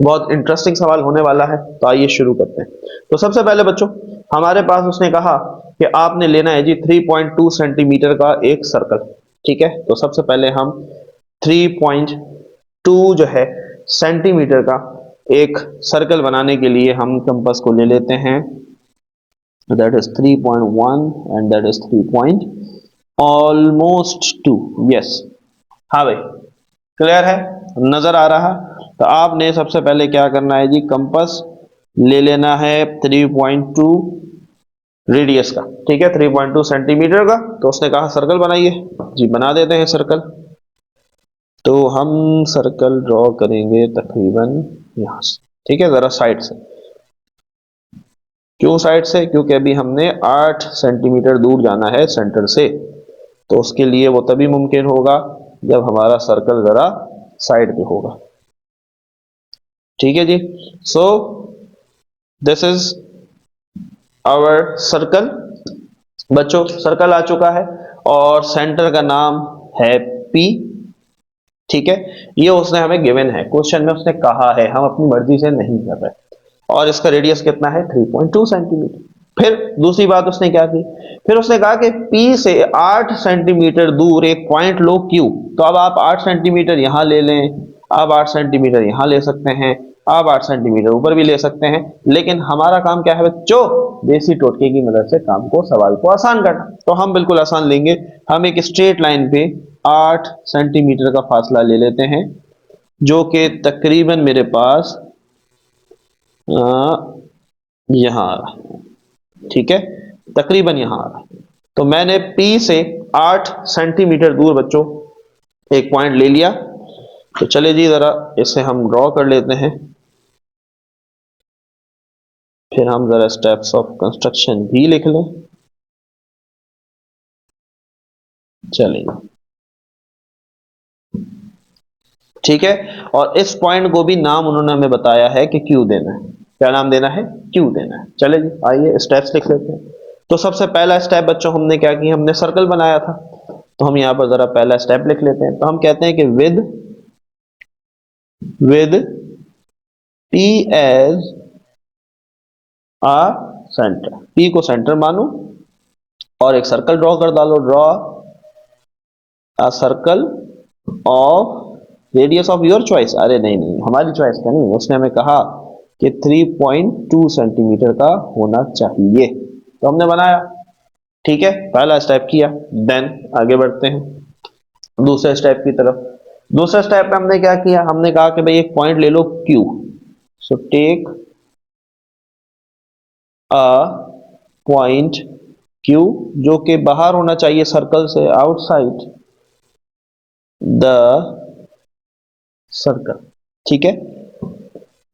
बहुत इंटरेस्टिंग सवाल होने वाला है। तो आइए शुरू करते हैं। तो सबसे पहले बच्चों हमारे पास उसने कहा कि आपने लेना है जी 3.2 सेंटीमीटर का एक सर्कल। ठीक है, तो सबसे पहले हम 3.2 जो है सेंटीमीटर का एक सर्कल बनाने के लिए हम कंपास को ले लेते हैं। That is 3.1 and that is 3 almost 2। Yes, हाँ भाई, क्लियर है, नजर आ रहा। तो आपने सबसे पहले क्या करना है जी, कंपास ले लेना है 3.2 रेडियस का। ठीक है, 3.2 सेंटीमीटर का। तो उसने कहा सर्कल बनाइए जी, बना देते हैं सर्कल। तो हम सर्कल ड्रॉ करेंगे तकरीबन यहां से। ठीक है, जरा साइड से। क्यों साइड से? क्योंकि अभी हमने 8 सेंटीमीटर दूर जाना है सेंटर से। तो उसके लिए वो तभी मुमकिन होगा जब हमारा सर्कल जरा साइड पे होगा। ठीक है जी। So this is our circle. बच्चों सर्कल आ चुका है और सेंटर का नाम है P। ठीक है, ये उसने हमें गिवन है, क्वेश्चन में उसने कहा है, हम अपनी मर्जी से नहीं कर रहे। और इसका रेडियस कितना है? 3.2 सेंटीमीटर। फिर दूसरी बात उसने क्या की? फिर उसने कहा कि P से 8 सेंटीमीटर दूर एक पॉइंट लो Q। तो अब आप 8 सेंटीमीटर यहां ले लें, अब 8 सेंटीमीटर यहां ले सकते हैं, आप 8 सेंटीमीटर ऊपर भी ले सकते हैं। लेकिन हमारा काम क्या है बच्चों? देसी टोटके की मदद से काम को, सवाल को आसान करना। तो हम बिल्कुल आसान लेंगे। हम एक स्ट्रेट लाइन पे 8 सेंटीमीटर का फासला ले लेते हैं, जो कि तकरीबन मेरे पास यहां आ रहा है। ठीक है, तकरीबन यहां आ रहा है। तो मैंने P से 8 सेंटीमीटर दूर बच्चों एक पॉइंट ले लिया। तो चले जी जरा इसे हम ड्रॉ कर लेते हैं, फिर हम जरा स्टेप्स ऑफ कंस्ट्रक्शन भी लिख लें। चलिए, ठीक है। और इस पॉइंट को भी नाम उन्होंने हमें बताया है कि Q देना है। क्या नाम देना है? Q देना है। चले जी आइए स्टेप्स लिख लेते हैं। तो सबसे पहला स्टेप बच्चों हमने क्या किया? हमने सर्कल बनाया था। तो हम यहां पर जरा पहला स्टेप लिख लेते हैं। तो हम कहते हैं कि with P as a centre, P को सेंटर मानो और एक सर्कल ड्रॉ कर डालो। Draw a circle of radius of your choice. अरे नहीं नहीं, हमारी चॉइस का नहीं, उसने हमें कहा कि 3.2 सेंटीमीटर का होना चाहिए। तो हमने बनाया। ठीक है, पहला स्टेप किया। देन आगे बढ़ते हैं दूसरे स्टेप की तरफ। दूसरे स्टेप में हमने क्या किया? हमने कहा कि भाई एक पॉइंट ले लो Q। So take a point Q जो कि बाहर होना चाहिए सर्कल से, आउटसाइड द सर्कल। ठीक है,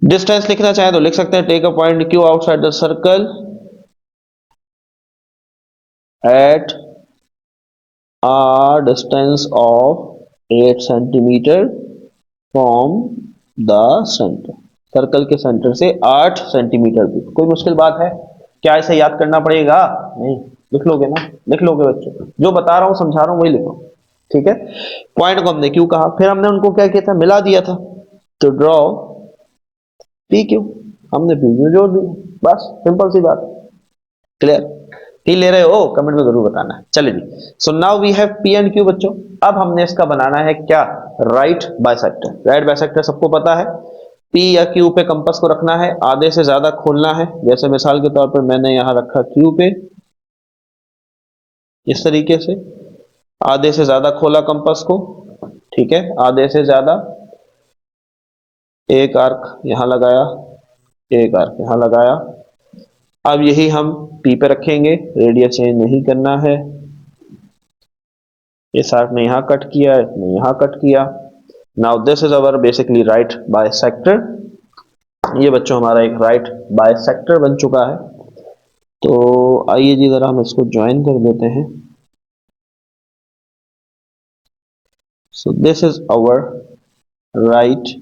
डिस्टेंस लिखना चाहे तो लिख सकते हैं, take a point Q outside the circle at a distance of 8 centimetre from the centre. Circle के सेंटर से 8 सेंटीमीटर दूर। कोई मुश्किल बात है क्या? इसे याद करना पड़ेगा? नहीं, लिख लोगे ना? लिख लोगे बच्चों, जो बता रहा हूं समझा रहा हूं वही लिखो। ठीक है, पॉइंट को हमने क्यों कहा, फिर हमने उनको क्या किया था? मिला दिया था। तो ड्रॉ पी क्यू, हमने पी क्यू जोड़ दिया, बस सिंपल सी बात। क्लियर? पी ले रहे हो कमेंट में जरूर बताना है। चलिए जी, so now we have P and Q बच्चों। अब हमने इसका बनाना है क्या, राइट बाइसेक्टर। राइट बाइसेक्टर सबको पता है, पी या क्यू पे कंपास को रखना है, आधे से ज्यादा खोलना है। जैसे मिसाल के तौर पर मैंने यहां रखा क्यू पे, इस तरीके से आधे से ज्यादा खोला कंपास को, ठीक है, आधे से ज्यादा। एक आर्क यहां लगाया, एक आर्क यहां लगाया। अब यही हम पी पे रखेंगे, रेडियस चेंज नहीं करना है। इस आर्क ने यहां कट किया, इसने यहां कट किया। Now this is our basically right bisector. ये बच्चों हमारा एक राइट बाइसेक्टर बन चुका है। तो आइए जी जरा हम इसको ज्वाइन कर देते हैं। So this is our right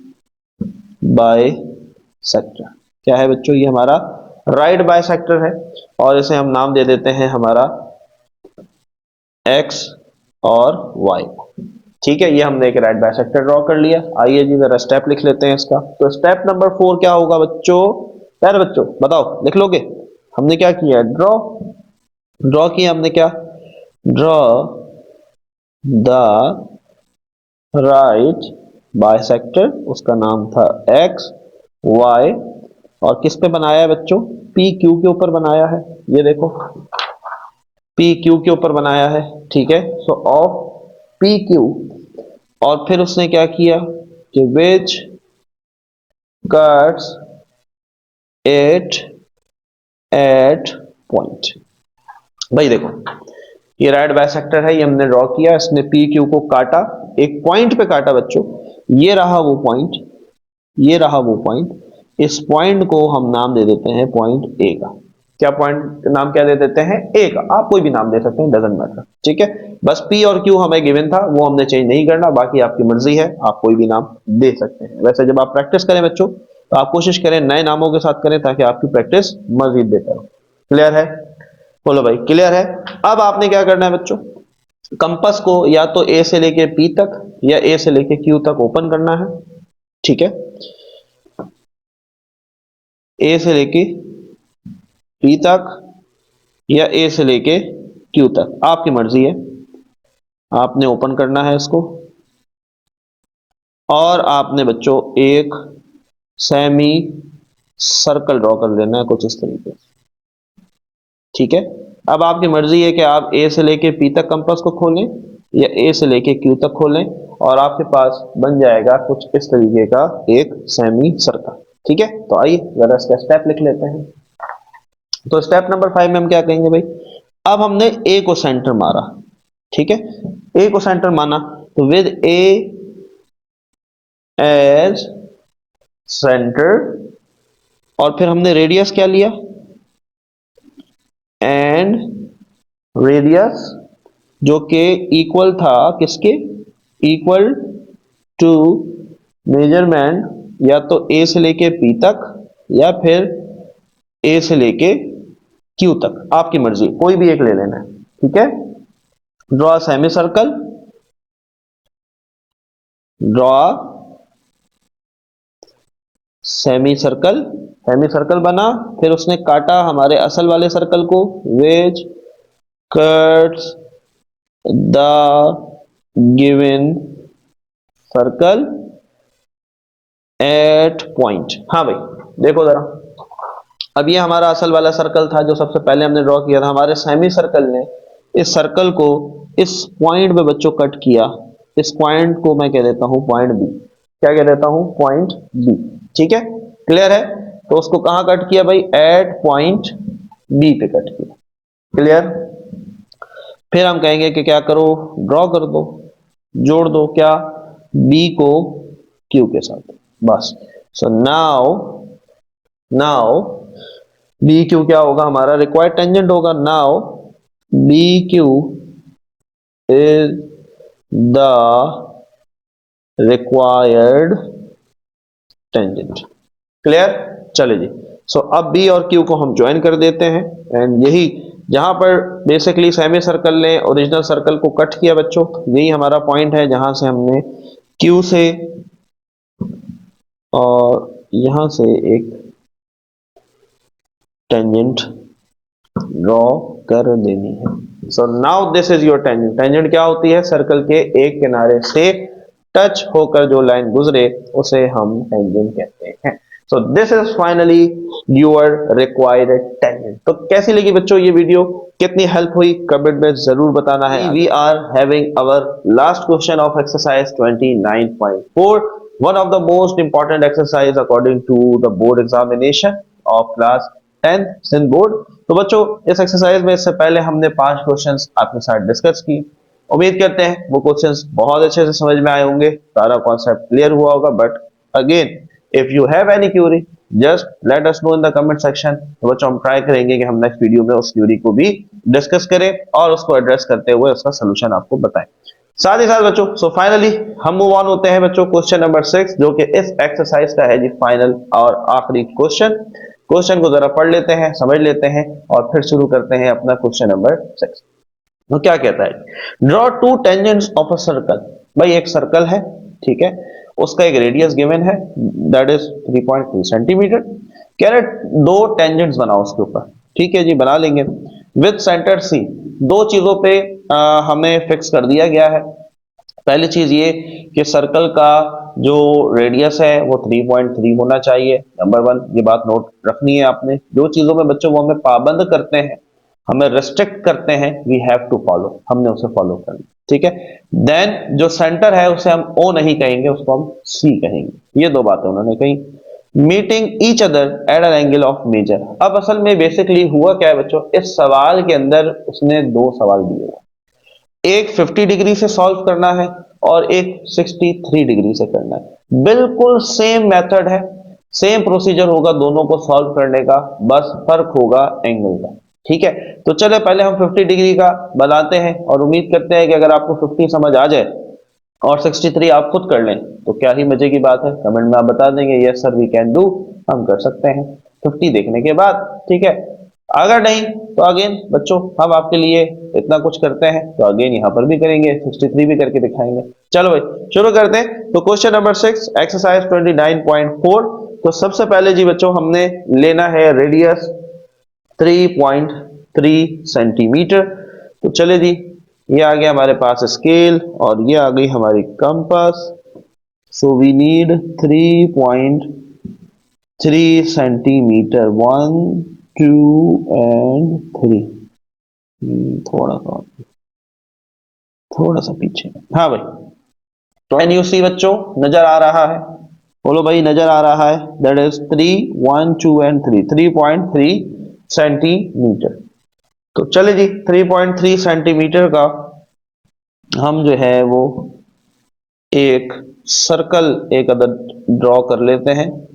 bisector. क्या है बच्चों, ये हमारा राइट बाइसेक्टर है, और इसे हम नाम दे देते हैं हमारा एक्स और वाई। ठीक है, ये हमने एक राइट बाइसेक्टर ड्रॉ कर लिया। आइए जी जरा स्टेप लिख लेते हैं इसका। तो स्टेप नंबर 4 क्या होगा बच्चों, यार बच्चों बताओ, लिख लोगे? हमने क्या किया, ड्रॉ। ड्रॉ किया हमने क्या, ड्रॉ द राइट बाइसेक्टर, उसका नाम था एक्स वाई, और किस पे बनाया है बच्चों, पी क्यू के ऊपर बनाया है। ये देखो पी क्यू के ऊपर बनाया है, ठीक है। सो ऑफ पी क्यू, और फिर उसने क्या किया कि विच कट्स एट पॉइंट। भाई देखो, ये राइट बाइसेक्टर है, ये हमने ड्रॉ किया, इसने पी क्यू को काटा, एक पॉइंट पे काटा बच्चों। ये रहा वो पॉइंट, ये रहा वो पॉइंट। इस पॉइंट को हम नाम दे देते हैं पॉइंट ए का। क्या पॉइंट नाम क्या दे देते हैं, ए का। आप कोई भी नाम दे सकते हैं, डजंट मैटर, ठीक है। बस पी और क्यू हमें गिवन था, वो हमने चेंज नहीं करना, बाकी आपकी मर्जी है, आप कोई भी नाम दे सकते हैं। वैसे जब आप प्रैक्टिस करें बच्चों, तो आप कोशिश करें नए नामों के साथ करें, ताकि आपकी प्रैक्टिस मजीद बेहतर हो। क्लियर है? बोलो भाई, क्लियर है? अब आपने क्या करना है बच्चों, कंपास को या तो ए से लेके पी तक या ए से लेके क्यू तक ओपन करना है, ठीक है। ए से लेके पी तक या ए से लेके क्यू तक, आपकी मर्जी है। आपने ओपन करना है इसको, और आपने बच्चों एक सेमी सर्कल ड्रॉ कर लेना है कुछ इस तरीके से, ठीक है। अब आपकी मर्जी है कि आप ए से लेके पी तक कंपास को खोलें या ए से लेके क्यू तक खोलें, और आपके पास बन जाएगा कुछ इस तरीके का एक सेमी सर्कल, ठीक है। तो आइए जरा इसका स्टेप लिख लेते हैं। तो स्टेप नंबर 5 में हम क्या कहेंगे भाई, अब हमने ए को सेंटर मारा, ठीक है। ए को सेंटर माना, तो विद ए एज सेंटर, और फिर हमने रेडियस क्या लिया, एंड रेडियस, जो कि इक्वल था किसके, इक्वल टू मेजरमेंट या तो ए से लेके पी तक या फिर ए से लेके क्यू तक, आपकी मर्जी, कोई भी एक ले लेना है, ठीक है। Draw semi circle, draw semi circle, semi circle बना, फिर उसने काटा हमारे असल वाले सर्कल को, विच cuts the given circle eight point. हाँ भाई देखो जरा, अब ये हमारा असल वाला सर्कल था जो सबसे पहले हमने ड्रॉ किया था। हमारे सेमी सर्कल ने इस सर्कल को इस पॉइंट पे बच्चों कट किया। इस पॉइंट को मैं कह देता हूं पॉइंट बी। क्या कह देता हूं, पॉइंट बी, ठीक है। क्लियर है? तो उसको कहां कट किया भाई, एट पॉइंट बी पे कट किया। क्लियर? फिर हम कहेंगे कि क्या करो, ड्रॉ कर दो, जोड़ दो क्या, बी को क्यू के साथ, बस। So now now B Q क्या होगा, हमारा रिक्वायर्ड टेंजेंट होगा। Now B Q is the required tangent. Clear? चले जी। सो अब बी और क्यू को हम ज्वाइन कर देते हैं, एंड यही जहां पर बेसिकली सेमी सर्कल ने ओरिजिनल सर्कल को कट किया बच्चों, यही हमारा पॉइंट है जहां से हमने क्यू से और यहां से एक टेंजेंट ड्रॉ कर देनी है। सो now this is your tangent. Tangent क्या होती है? सर्कल के एक किनारे से टच होकर जो लाइन गुजरे उसे हम टेंजेंट कहते हैं। So this is finally your required tangent. तो कैसी लगी बच्चों ये वीडियो? कितनी हेल्प हुई कमेंट में जरूर बताना है। We are having our last question of exercise 29.4, one of the most important exercise according to the board examination of class 10th Sindh board. तो बच्चों इस एक्सरसाइज में इससे पहले हमने 5 क्वेश्चंस आपके साथ डिस्कस की। उम्मीद करते हैं वो क्वेश्चंस बहुत अच्छे से समझ में आए होंगे, सारा कॉन्सेप्ट क्लियर हुआ होगा। But again if you have any Curie just let us know in the comment section. तो बच्चों हम ट्राई करेंगे कि हम नेक्स्ट वीडियो में उस क्यूरी को भी डिस्कस करें और उसको एड्रेस करते हुए उसका सोल्यूशन आपको बताएं। साथ ही साथ बच्चों सो फाइनली हम मूव ऑन होते हैं बच्चों क्वेश्चन नंबर 6, जो कि इस एक्सरसाइज का है जी फाइनल और आखिरी क्वेश्चन। क्वेश्चन को जरा पढ़ लेते हैं, समझ लेते हैं और फिर शुरू करते हैं अपना क्वेश्चन नंबर 6। तो क्या कहता है? Draw two tangents of a circle. भाई एक सर्कल है, ठीक है, उसका एक रेडियस गिवन है दैट इज 3.3 सेंटीमीटर। कह रहे दो टेंजेंट्स बनाओ उसके ऊपर। ठीक है जी, बना लेंगे। विद सेंटर सी, दो चीजों पे हमें फिक्स कर दिया गया है। पहली चीज ये कि सर्कल का जो रेडियस है वो 3.3 होना चाहिए। नंबर 1 ये बात नोट रखनी है आपने। जो चीजों में बच्चों वो हमें पाबंद करते हैं, हमें रिस्ट्रिक्ट करते हैं, वी हैव टू फॉलो, हमने उसे फॉलो करना। ठीक है। देन जो सेंटर है उसे हम ओ नहीं कहेंगे, उसको हम सी कहेंगे। ये दो बातें उन्होंने कही। Meeting each other at an angle of major. अब असल में बेसिकली हुआ क्या है बच्चों, इस सवाल के अंदर उसने दो सवाल दिए हुए, एक 50 डिग्री से सॉल्व करना है और एक 63 डिग्री से करना है। बिल्कुल सेम मेथड है, सेम प्रोसीजर होगा दोनों को सॉल्व करने का, बस फर्क होगा एंगल का। ठीक है, तो चले पहले हम 50 डिग्री का बनाते हैं और उम्मीद करते हैं कि अगर आपको 50 समझ आ जाए और 63 आप खुद कर लें तो क्या ही मजे की बात है। कमेंट में आप बता देंगे yes sir we can do, हम कर सकते हैं 50 देखने के बाद। ठीक है, अगर नहीं तो अगेन बच्चों हम आपके लिए इतना कुछ करते हैं तो अगेन यहां पर भी करेंगे, 63 भी करके दिखाएंगे। चलो भाई शुरू करते हैं। तो क्वेश्चन नंबर 6 एक्सरसाइज 29.4। तो सबसे पहले जी बच्चों हमने लेना है रेडियस 3.3 सेंटीमीटर। तो चले जी, ये आ गया हमारे पास स्केल और ये आ गई हमारी compass. So we need 3.3 centimetre, 1 2 and 3। थोड़ा सा पीछे, हाँ भाई। कैन यू सी बच्चों, नजर आ रहा है? बोलो भाई नजर आ रहा है। That is 3 1 2 and 3, 3.3 centimetre. तो चले जी 3.3 सेंटीमीटर का हम जो है वो एक सर्कल एक अदर ड्रॉ कर लेते हैं।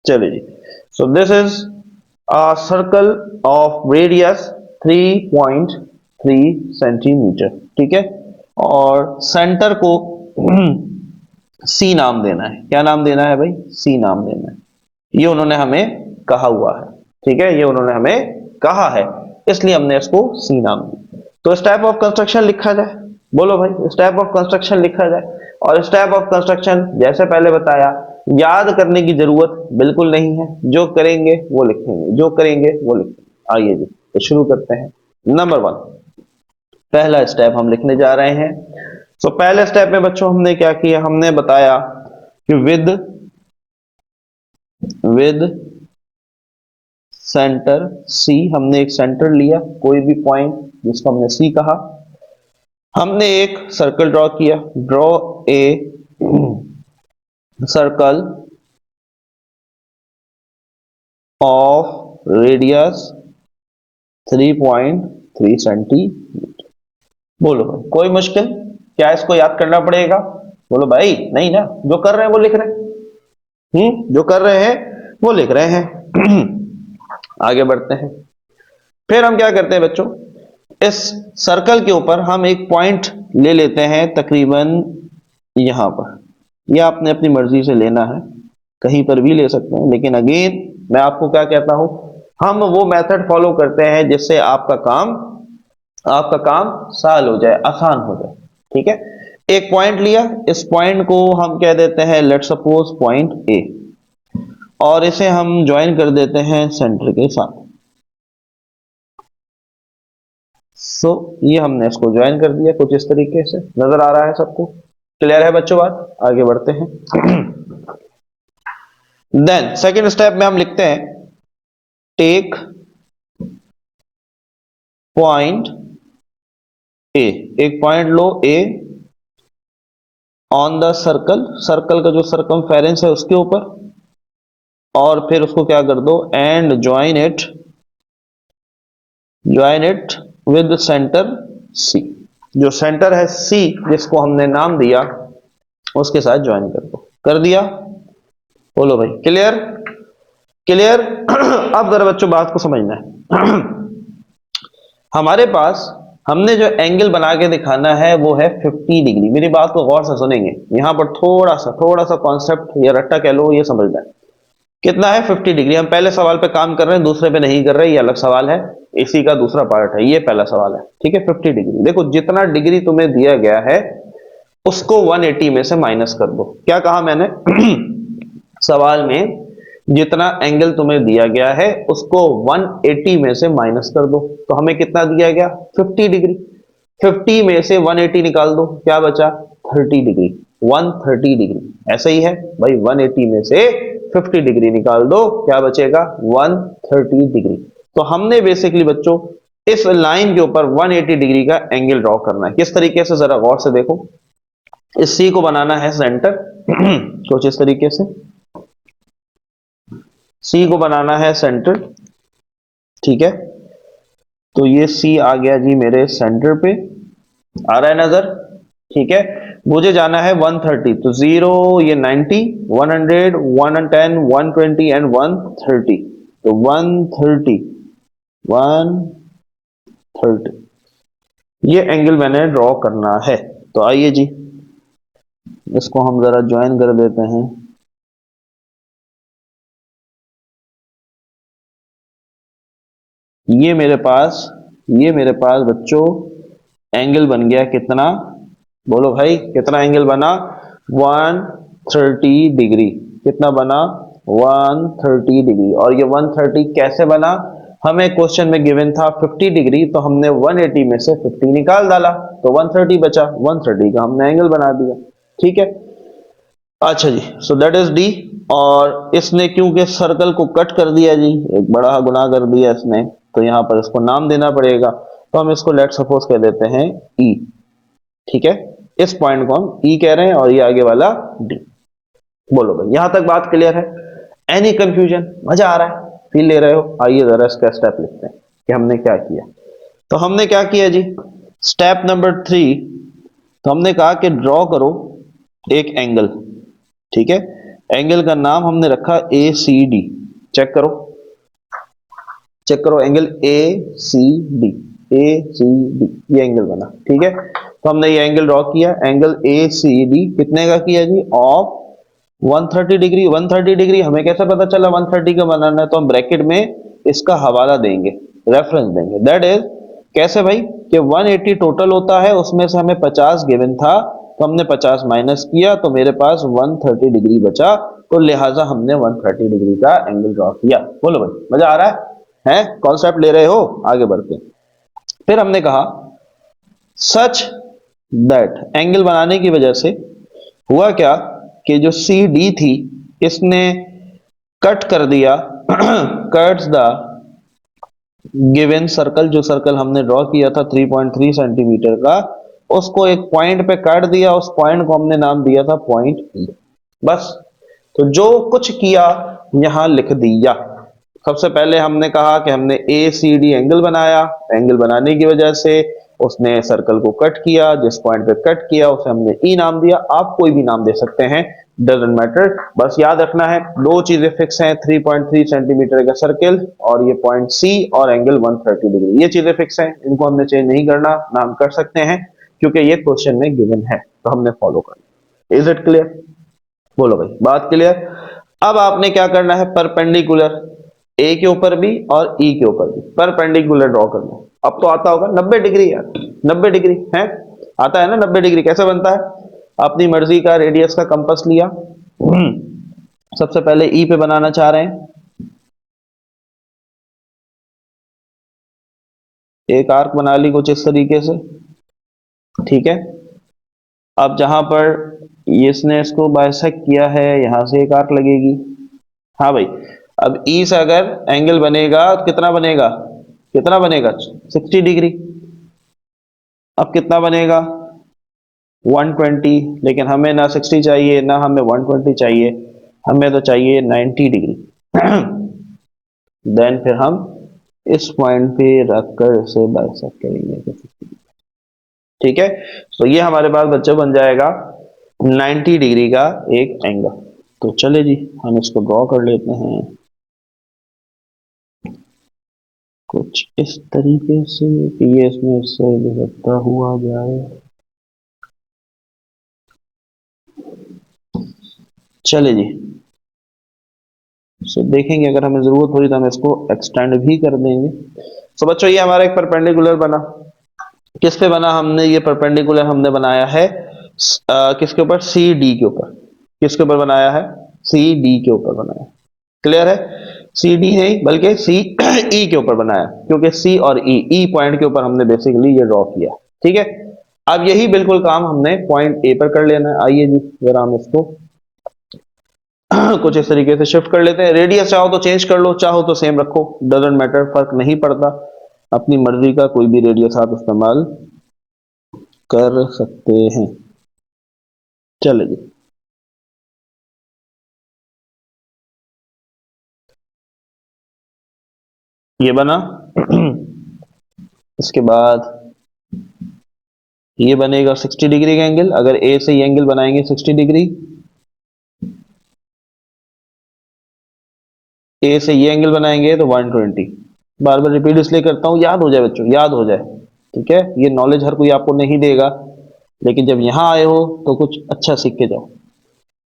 चलिए जी, so this is a circle of radius 3.3 centimetre. ठीक है, और सेंटर को सी नाम देना है। क्या नाम देना है भाई? सी नाम देना है। ये उन्होंने हमें कहा हुआ है। ठीक है, ये उन्होंने हमें कहा है, इसलिए हमने इसको सी नाम दिया। तो इस टाइप ऑफ कंस्ट्रक्शन लिखा जाए। बोलो भाई इस टाइप ऑफ कंस्ट्रक्शन लिखा जाए। और इस टाइप ऑफ कंस्ट्रक्शन जैसे पहले बताया, याद करने की जरूरत बिल्कुल नहीं है, जो करेंगे वो लिखेंगे, जो करेंगे वो लिखेंगे। आइए जी तो शुरू करते हैं। नंबर 1 पहला स्टेप हम लिखने जा रहे हैं। सो पहले स्टेप में बच्चों हमने क्या किया, हमने बताया कि विद सेंटर सी, हमने एक सेंटर लिया, कोई भी पॉइंट जिसको हमने सी कहा। हमने एक सर्कल ड्रॉ किया। Draw a circle of radius 3.3 centimetre. बोलो भाई कोई मुश्किल? क्या इसको याद करना पड़ेगा? बोलो भाई नहीं ना, जो कर रहे हैं वो लिख रहे हैं। जो कर रहे हैं वो लिख रहे हैं। आगे बढ़ते हैं। फिर हम क्या करते हैं बच्चों, इस सर्कल के ऊपर हम एक पॉइंट ले लेते हैं तकरीबन यहां पर। यह आपने अपनी मर्जी से लेना है, कहीं पर भी ले सकते हैं, लेकिन अगेन मैं आपको क्या कहता हूं, हम वो मेथड फॉलो करते हैं जिससे आपका काम साल हो जाए, आसान हो जाए। ठीक है, एक पॉइंट लिया, इस पॉइंट को हम कह देते हैं लेट सपोज पॉइंट ए, और इसे हम ज्वाइन कर देते हैं सेंटर के साथ। सो ये हमने इसको ज्वाइन कर दिया कुछ इस तरीके से, नजर आ रहा है सबको? क्लियर है बच्चों बात? आगे बढ़ते हैं। देन सेकेंड स्टेप में हम लिखते हैं टेक पॉइंट ए, एक point low A on the circle, circle का जो सर्कमफेरेंस है उसके ऊपर, और फिर उसको क्या कर दो and join it with centre C, जो सेंटर है सी जिसको हमने नाम दिया उसके साथ ज्वाइन कर दो। कर दिया? बोलो भाई क्लियर? क्लियर? अब जरा बच्चों बात को समझना है। हमारे पास हमने जो एंगल बना के दिखाना है वो है 50 डिग्री। मेरी बात को गौर से सुनेंगे, यहां पर थोड़ा सा कॉन्सेप्ट या रट्टा कह लो, ये समझना है। कितना है? 50 डिग्री। हम पहले सवाल पे काम कर रहे हैं, दूसरे पे नहीं कर रहे, ये अलग सवाल है, इसी का दूसरा पार्ट है, ये पहला सवाल है। ठीक है, 50 डिग्री। देखो जितना डिग्री तुम्हें दिया गया है उसको 180 में से माइनस कर दो। क्या कहा मैंने? सवाल में जितना एंगल तुम्हें दिया गया है उसको 180 में से माइनस कर दो, तो हमें कितना दिया गया? 50 डिग्री। 50 में से 180 निकाल दो, क्या बचा? 30 डिग्री। 130 डिग्री। ऐसा ही है भाई, 180 में से 50 डिग्री निकाल दो, क्या बचेगा? 130 डिग्री। तो हमने बेसिकली बच्चों इस लाइन के ऊपर 180 डिग्री का एंगल ड्रॉ करना है। किस तरीके से, जरा गौर से देखो। इस सी को बनाना है सेंटर, कुछ इस तरीके से सी को बनाना है सेंटर। ठीक है, तो ये सी आ गया जी मेरे सेंटर पे, आ रहा है नजर? ठीक है, मुझे जाना है 130, तो 0, ये 90, 100, 110, 120 एंड 130, तो 130, 130 ये एंगल मैंने ड्रॉ करना है। तो आइए जी इसको हम जरा ज्वाइन कर देते हैं। ये मेरे पास बच्चों एंगल बन गया कितना? बोलो भाई कितना एंगल बना? 130 डिग्री। कितना बना? 130 डिग्री। और ये 130 कैसे बना? हमें क्वेश्चन में गिवन था 50 डिग्री, तो हमने 180 में से 50 निकाल डाला, तो 130 बचा। 130 का हमने एंगल बना दिया। ठीक है, अच्छा जी, सो दैट इज डी। और इसने क्योंकि सर्कल को कट कर दिया जी, एक बड़ा गुनाह कर दिया इसने, तो यहां पर इसको नाम देना पड़ेगा। तो हम इसको लेट सपोज कह देते हैं ई। ठीक है, इस पॉइंट को हम ई कह रहे हैं और ये आगे वाला डी। बोलो भाई यहां तक बात क्लियर है? Any confusion? मजा आ रहा है? फील ले रहे हो? आइए जरा इसका स्टेप लिखते हैं कि हमने क्या किया। तो हमने क्या किया जी, स्टेप नंबर 3, तो हमने कहा कि ड्रॉ करो एक एंगल। ठीक है, एंगल का नाम हमने रखा ए सी डी। चेक करो, चेक करो angle A C D, A C D, ये एंगल बना। ठीक है, तो हमने ये एंगल ड्रॉ किया, एंगल ए सी डी कितने का किया जी? Of 130 degree. 130 डिग्री हमें कैसे पता चला 130 का बनाना है? तो हम ब्रैकेट में इसका हवाला देंगे, रेफरेंस देंगे। दैट इज कैसे भाई कि 180 टोटल होता है, उसमें से हमें 50 गिवन था, तो हमने 50 माइनस किया, तो मेरे पास 130 डिग्री बचा, तो लिहाजा हमने 130 डिग्री का एंगल ड्रॉ किया। बोलो भाई मजा आ रहा है? कॉन्सेप्ट ले रहे हो? आगे बढ़ते हैं। फिर हमने कहा सच दैट, एंगल बनाने की वजह से हुआ क्या कि जो सी डी थी इसने कट कर दिया, कट्स द गिवन सर्कल, जो सर्कल हमने ड्रॉ किया था 3.3 सेंटीमीटर का, उसको एक पॉइंट पे काट दिया, उस पॉइंट को हमने नाम दिया था पॉइंट ई। बस, तो जो कुछ किया यहां लिख दिया। सबसे पहले हमने कहा कि हमने ए सी डी एंगल बनाया, एंगल बनाने की वजह से उसने सर्कल को कट किया, जिस पॉइंट पे कट किया उसे हमने ई नाम दिया। आप कोई भी नाम दे सकते हैं, डजेंट मैटर, बस याद रखना है दो चीजें फिक्स हैं, 3.3 सेंटीमीटर का सर्कल और ये पॉइंट सी और एंगल 130 डिग्री, ये चीजें फिक्स हैं, इनको हमने चेंज नहीं करना, नाम कर सकते हैं क्योंकि ये क्वेश्चन में गिवन है, तो हमने फॉलो करना। Is it clear? बोलो भाई बात क्लियर? अब आपने क्या करना है, परपेंडिकुलर ए के ऊपर भी और ई के ऊपर भी परपेंडिकुलर ड्रॉ करना है। अब तो आता होगा 90 डिग्री यार, 90 डिग्री है, आता है ना 90 डिग्री। कैसे बनता है? अपनी मर्जी का रेडियस का कंपास लिया, सबसे पहले ई पे बनाना चाह रहे हैं, एक आर्क बना ली कुछ इस तरीके से, ठीक है। अब जहां पर इसने इसको बाइसेक्ट किया है, यहां से एक आर्क लगेगी। हाँ भाई, अब ई से अगर एंगल बनेगा तो कितना बनेगा, कितना बनेगा 60 डिग्री। अब कितना बनेगा 120, लेकिन हमें ना 60 चाहिए ना हमें 120 चाहिए, हमें तो चाहिए 90 डिग्री। देन फिर हम इस पॉइंट पे रखकर इसे बाइसेक्ट करेंगे, ठीक है। तो ये हमारे पास बच्चों बन जाएगा 90 डिग्री का एक एंगल। तो चले जी हम इसको ड्रॉ कर लेते हैं कुछ इस तरीके से कि ये इसमें से गुजरता हुआ जाए। चले जी, सो देखेंगे अगर हमें जरूरत हुई तो हम इसको एक्सटेंड भी कर देंगे। तो बच्चों ये हमारा एक परपेंडिकुलर बना, किस पे बना हमने ये परपेंडिकुलर, हमने बनाया है किसके ऊपर, सी डी के ऊपर। किसके ऊपर बनाया है? सी डी के ऊपर बनाया। क्लियर है? सी डी नहीं बल्कि सी ई के ऊपर बनाया, क्योंकि सी और ई पॉइंट के ऊपर हमने बेसिकली ये ड्रॉ किया, ठीक है। अब यही बिल्कुल काम हमने पॉइंट ए पर कर लेना है। आइए जी जरा हम इसको कुछ इस तरीके से शिफ्ट कर लेते हैं। रेडियस चाहो तो चेंज कर लो, चाहो तो सेम रखो, डजेंट मैटर, फर्क नहीं पड़ता। अपनी मर्जी का कोई भी रेडियस आप इस्तेमाल कर सकते हैं। चले जी, ये बना। इसके बाद ये बनेगा 60 डिग्री का एंगल। अगर ए से ये एंगल बनाएंगे 60 डिग्री, ए से ये एंगल बनाएंगे तो 120। बार बार रिपीट इसलिए करता हूं, याद हो जाए बच्चों, याद हो जाए, ठीक है। ये नॉलेज हर कोई आपको नहीं देगा, लेकिन जब यहां आए हो तो कुछ अच्छा सीख के जाओ।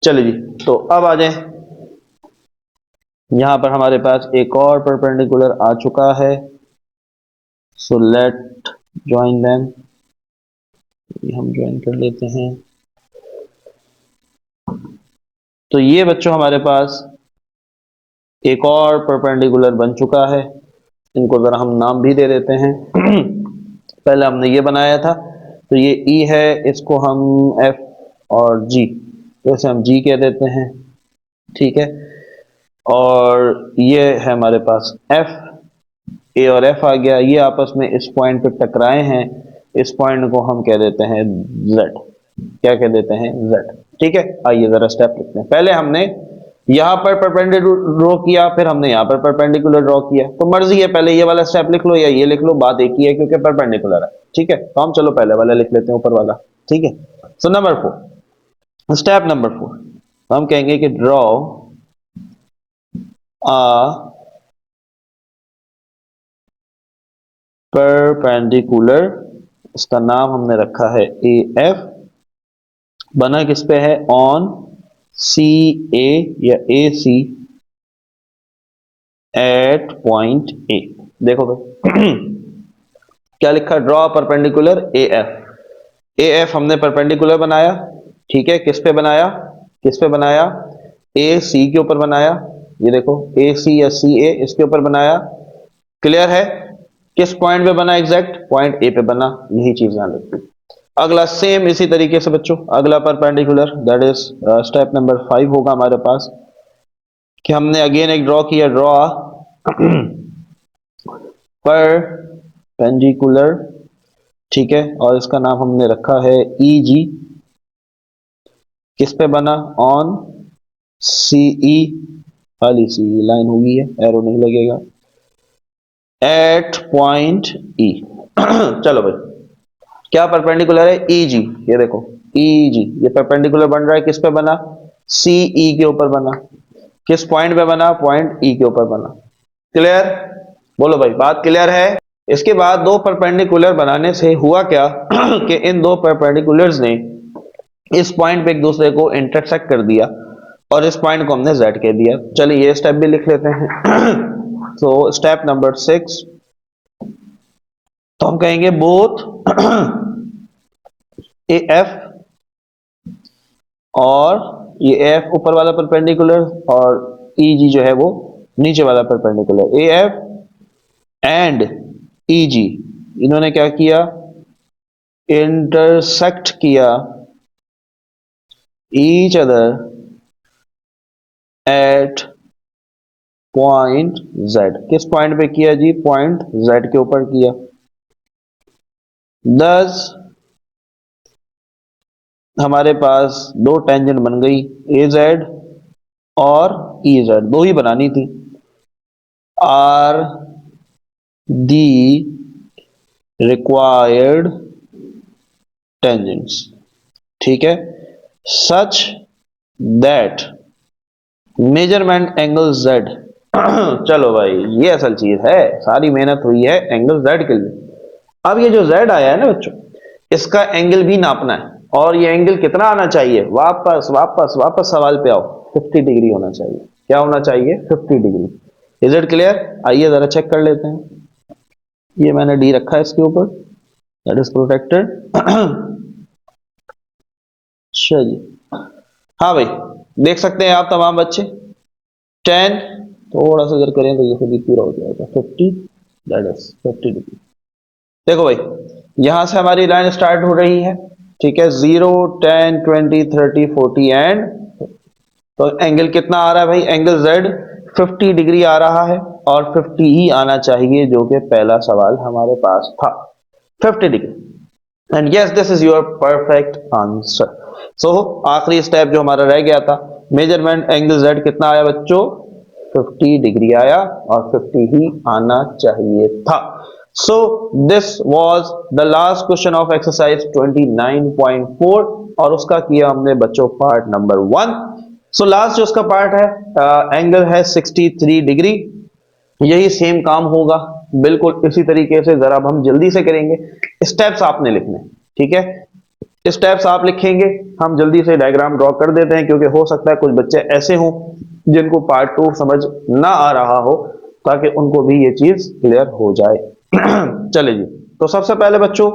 चलिए जी, तो अब आ जाए, यहां पर हमारे पास एक और परपेंडिकुलर आ चुका है। सो लेट ज्वाइन देम, हम ज्वाइन कर लेते हैं। तो ये बच्चों हमारे पास एक और परपेंडिकुलर बन चुका है। इनको जरा हम नाम भी दे देते हैं। पहले हमने ये बनाया था, तो ये ई है, इसको हम एफ और जी, जैसे हम जी कह देते हैं, ठीक है। और ये है हमारे पास एफ, ए और एफ आ गया, ये आपस में इस पॉइंट पे टकराए हैं। इस पॉइंट को हम कह देते हैं जेड। क्या कह देते हैं? जेड, ठीक है। आइए जरा स्टेप लिखते हैं। पहले हमने यहां पर परपेंडिकुलर ड्रॉ किया, फिर हमने यहां पर परपेंडिकुलर ड्रॉ किया। तो मर्जी है, पहले ये वाला स्टेप लिख लो या ये लिख लो, बात एक ही है क्योंकि परपेंडिकुलर है, ठीक है। तो हम चलो पहले वाला लिख लेते हैं, ऊपर वाला, ठीक है। सो नंबर 4, स्टेप नंबर 4, हम कहेंगे कि ड्रॉ आ परपेंडिकुलर, इसका नाम हमने रखा है ए एफ, बना किस पे है? ऑन सी ए या ए सी एट पॉइंट ए। देखो भाई, क्या लिखा? Draw perpendicular A F. A F हमने परपेंडिकुलर बनाया, ठीक है। किस पे बनाया? किस पे बनाया? ए सी के ऊपर बनाया। ये देखो ए सी या सी ए, इसके ऊपर बनाया। क्लियर है? किस पॉइंट पे बना? एग्जैक्ट पॉइंट ए पे बना। यही चीज ध्यान रखिए। अगला सेम इसी तरीके से बच्चों, अगला perpendicular, that is step number 5 होगा हमारे पास, कि हमने अगेन एक ड्रॉ किया, ड्रॉ परपेंडिकुलर, ठीक है। और इसका नाम हमने रखा है ई जी। किस पे बना? ऑन सीई, खाली सी लाइन होगी है, एरो नहीं लगेगा, एट पॉइंट ई। चलो भाई, क्या परपेंडिकुलर है? ई जी। ये देखो ई जी, ये परपेंडिकुलर बन रहा है, किस पे बना? सीई के ऊपर बना। किस पॉइंट पे बना? पॉइंट ई के ऊपर बना। क्लियर? बोलो भाई, बात क्लियर है? इसके बाद दो परपेंडिकुलर बनाने से हुआ क्या कि इन दो परपेंडिकुलर्स ने इस पॉइंट पे एक दूसरे को इंटरसेक्ट कर दिया और इस पॉइंट को हमने जेड कह दिया। चलिए ये स्टेप भी लिख लेते हैं। सो स्टेप नंबर 6, तो हम कहेंगे बोथ ए एफ और ये एफ ऊपर वाला परपेंडिकुलर और ई जी जो है वो नीचे वाला परपेंडिकुलर, ए एफ एंड ई जी इन्होंने क्या किया, इंटरसेक्ट किया each other eight point Z। किस पॉइंट पे किया जी, पॉइंट Z के ऊपर किया। दस हमारे पास दो टेंजेंट बन गई, AZ और EZ, दो ही बनानी थी। आर दी रिक्वायर्ड टेंजेंट्स, ठीक है, such that measurement angle Z। चलो भाई ये असल चीज है, सारी मेहनत हुई है एंगल Z के लिए। अब ये जो Z आया है ना बच्चों, इसका एंगल भी नापना है, और ये एंगल कितना आना चाहिए, वापस वापस वापस सवाल पे आओ, 50 डिग्री होना चाहिए। क्या होना चाहिए, 50 डिग्री। Is it clear? आइए जरा चेक कर लेते हैं। ये मैंने डी रखा है इसके ऊपर, दैट इज प्रोटेक्टेड। अच्छा जी, हाँ भाई देख सकते हैं आप तमाम बच्चे। 10 थोड़ा सा अगर करें तो ये भी पूरा हो जाएगा 50, दैट इज 50 डिग्री। देखो भाई यहां से हमारी लाइन स्टार्ट हो रही है, ठीक है, 0 10 20 30 40 एंड, तो एंगल कितना आ रहा है भाई, एंगल Z 50 डिग्री आ रहा है, और 50 ही आना चाहिए जो कि पहला सवाल हमारे पास था, 50 degree. And yes this is your perfect answer. So आखिरी स्टेप जो हमारा रह गया था, मेजरमेंट एंगल Z कितना आया बच्चों, 50 डिग्री आया, और 50 ही आना चाहिए था। So this was the last question of exercise 29.4, और उसका किया हमने बच्चों पार्ट नंबर 1। सो लास्ट जो उसका पार्ट है, एंगल है 63 डिग्री। यही सेम काम होगा बिल्कुल इसी तरीके से, जरा अब हम जल्दी से करेंगे। स्टेप्स आपने लिखने, ठीक है, स्टेप्स आप लिखेंगे, हम जल्दी से डायग्राम ड्रॉ कर देते हैं, क्योंकि हो सकता है कुछ बच्चे ऐसे हों जिनको पार्ट 2 समझ ना आ रहा हो, ताकि उनको भी ये चीज क्लियर हो जाए। चले जी, तो सबसे पहले बच्चों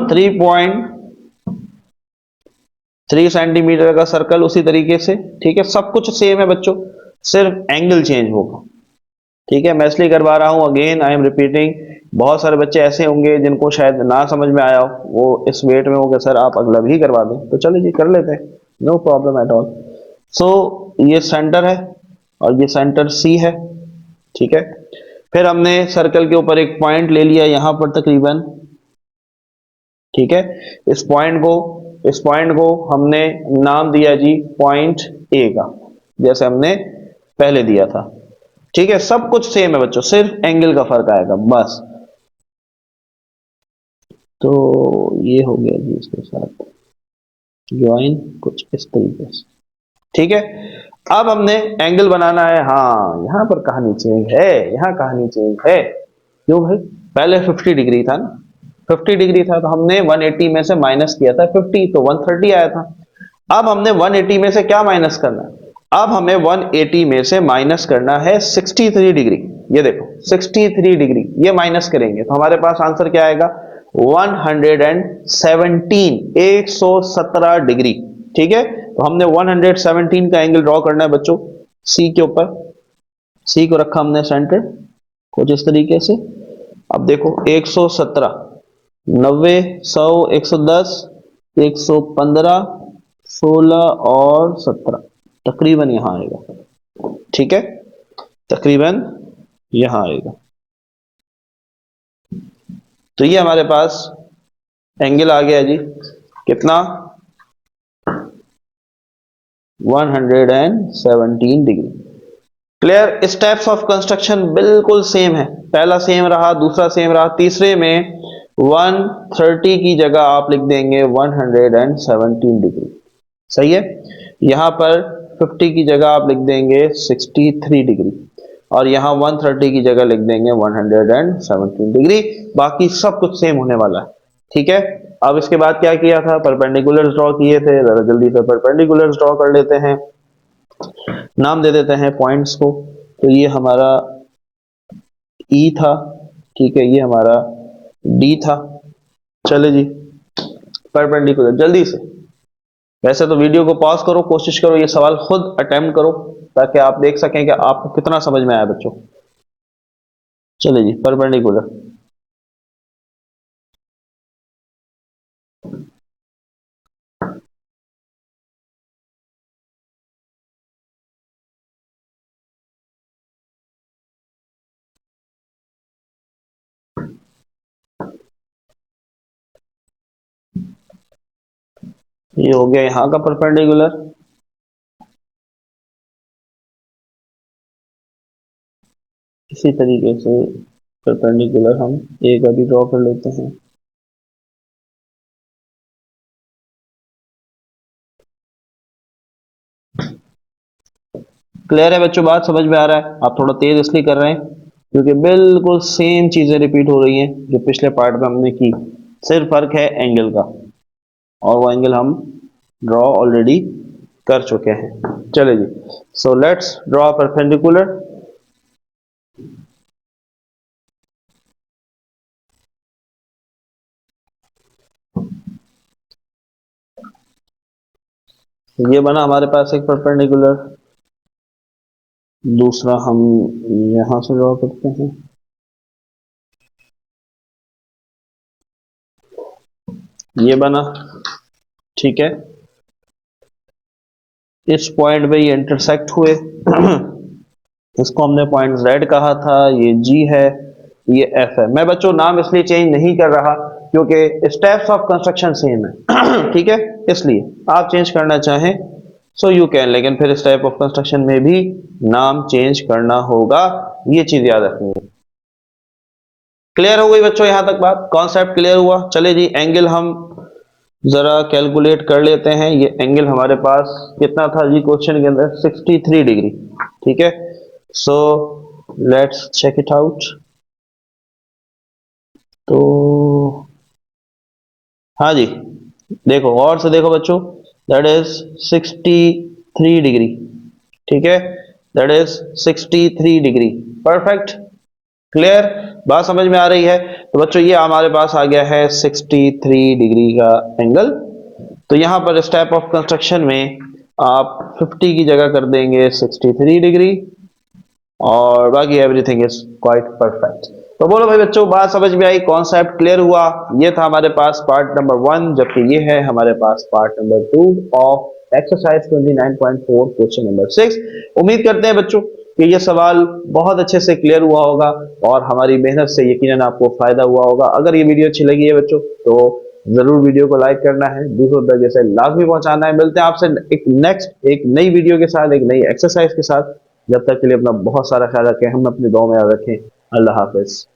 3.3 सेंटीमीटर का सर्कल उसी तरीके से, ठीक है, सब कुछ सेम है बच्चों, सिर्फ एंगल चेंज होगा, ठीक है। मैं इसलिए करवा रहा हूं, अगेन आई एम रिपीटिंग, बहुत सारे बच्चे ऐसे होंगे जिनको शायद ना समझ में आया हो, वो इस वेट में होगा सर आप अगला भी करवा दें, तो चलिए जी कर लेते हैं, नो प्रॉब्लम एट ऑल। सो ये सेंटर है और ये सेंटर C है, ठीक है। फिर हमने सर्कल के ऊपर एक पॉइंट ले लिया यहां पर तकरीबन, ठीक है, इस पॉइंट को हमने नाम दिया जी पॉइंट A का, जैसे हमने पहले दिया था, ठीक है। सब कुछ सेम है बच्चों, सिर्फ एंगल का फर्क आएगा बस। तो ये हो गया जी इसके साथ ज्वाइन कुछ इस तरीके से, ठीक है। अब हमने एंगल बनाना है, हाँ यहाँ पर कहानी चेंज है, यहाँ कहानी चेंज है, क्यों भाई, पहले 50 डिग्री था ना, 50 डिग्री था तो हमने 180 में से माइनस किया था 50, तो 130 आया था। अब हमने 180 में से क्या माइनस करना है, अब हमें 180 में से माइनस करना है 63 डिग्री। ये देखो 63 डिग्री ये माइनस करेंगे तो हमारे पास आंसर क्या आएगा, 117 डिग्री, ठीक है। तो हमने 117 का एंगल ड्रॉ करना है बच्चों C के ऊपर, C को रखा हमने सेंटर कुछ इस तरीके से। अब देखो 117, 90, 100, 110, 115, 16 और 17, तकरीबन यहां आएगा, ठीक है, तकरीबन यहां आएगा। तो ये हमारे पास एंगल आ गया जी, कितना, 117 degree. Clear? Steps of construction बिल्कुल सेम है, पहला सेम रहा, दूसरा सेम रहा, तीसरे में 130 की जगह आप लिख देंगे 117 डिग्री, सही है। यहां पर 50 की जगह आप लिख देंगे 63 डिग्री, और यहां 130 की जगह लिख देंगे 117 डिग्री। बाकी सब कुछ सेम होने वाला है, ठीक है। अब इसके बाद क्या किया था, परपेंडिकुलर्स ड्रॉ किए थे, जरा जल्दी से परपेंडिकुलर्स ड्रॉ कर लेते हैं, नाम दे देते हैं पॉइंट्स को। तो ये हमारा ई था, ठीक है, ये हमारा डी था। चले जी, परपेंडिकुलर जल्दी से। वैसे तो वीडियो को पॉज करो, कोशिश करो ये सवाल खुद अटेम्प्ट करो ताकि आप देख सकें कि आपको कितना समझ में आया बच्चों। चले जी, परपेंडिकुलर। ये हो गया यहाँ का परपेंडिकुलर। इसी तरीके से परपेंडिकुलर हम ए का भी ड्रॉ कर लेते हैं। क्लियर है बच्चों, बात समझ में आ रहा है? आप थोड़ा तेज इसलिए कर रहे हैं क्योंकि बिल्कुल सेम चीजें रिपीट हो रही हैं जो पिछले पार्ट में हमने की, सिर्फ फर्क है एंगल का, और वो एंगल हम ड्रॉ ऑलरेडी कर चुके हैं। चले जी, सो लेट्स ड्रॉ परपेंडिकुलर। ये बना हमारे पास एक परपेंडिकुलर। दूसरा हम यहां से ड्रॉ करते हैं। ये बना, ठीक है। इस पॉइंट पे ये इंटरसेक्ट हुए इसको हमने पॉइंट Z कहा था, ये G है, ये F है। मैं बच्चों नाम इसलिए चेंज नहीं कर रहा क्योंकि स्टेप्स ऑफ कंस्ट्रक्शन सेम है ठीक है, इसलिए आप चेंज करना चाहें सो यू कैन, लेकिन फिर स्टेप ऑफ कंस्ट्रक्शन में भी नाम चेंज करना होगा, ये चीज याद रखनी है। क्लियर हो गई बच्चों यहां तक बात? कॉन्सेप्ट क्लियर हुआ? चले जी, एंगल हम जरा कैलकुलेट कर लेते हैं। ये एंगल हमारे पास कितना था जी क्वेश्चन के अंदर? 63 डिग्री, ठीक है। So let's check it out. तो हाँ जी, देखो और से देखो बच्चों, दैट इज 63 डिग्री, ठीक है, that is 63 degree. Perfect, clear, बात समझ में आ रही है? तो बच्चों ये हमारे पास आ गया है 63 डिग्री का एंगल। तो यहां पर स्टेप ऑफ कंस्ट्रक्शन में आप 50 की जगह कर देंगे 63 डिग्री, और बाकी एवरीथिंग इज क्वाइट परफेक्ट। तो बोलो भाई बच्चों, बात समझ में आई? कॉन्सेप्ट क्लियर हुआ? ये था हमारे पास पार्ट नंबर 1, जबकि ये है हमारे पास part number 2 of exercise 29.4 question number 6। उम्मीद करते हैं बच्चों कि ये सवाल बहुत अच्छे से क्लियर हुआ होगा और हमारी मेहनत से यकीनन आपको फायदा हुआ होगा। अगर ये वीडियो अच्छी लगी है बच्चों तो जरूर वीडियो को लाइक करना है, दूसरों तक जैसे लाजमी पहुंचाना है। मिलते हैं आपसे एक नई वीडियो के साथ, एक नई एक्सरसाइज के साथ। जब तक के लिए अपना बहुत सारा ख्याल रखें, हम अपनी दुआ में याद रखें। अल्लाह हाफिज।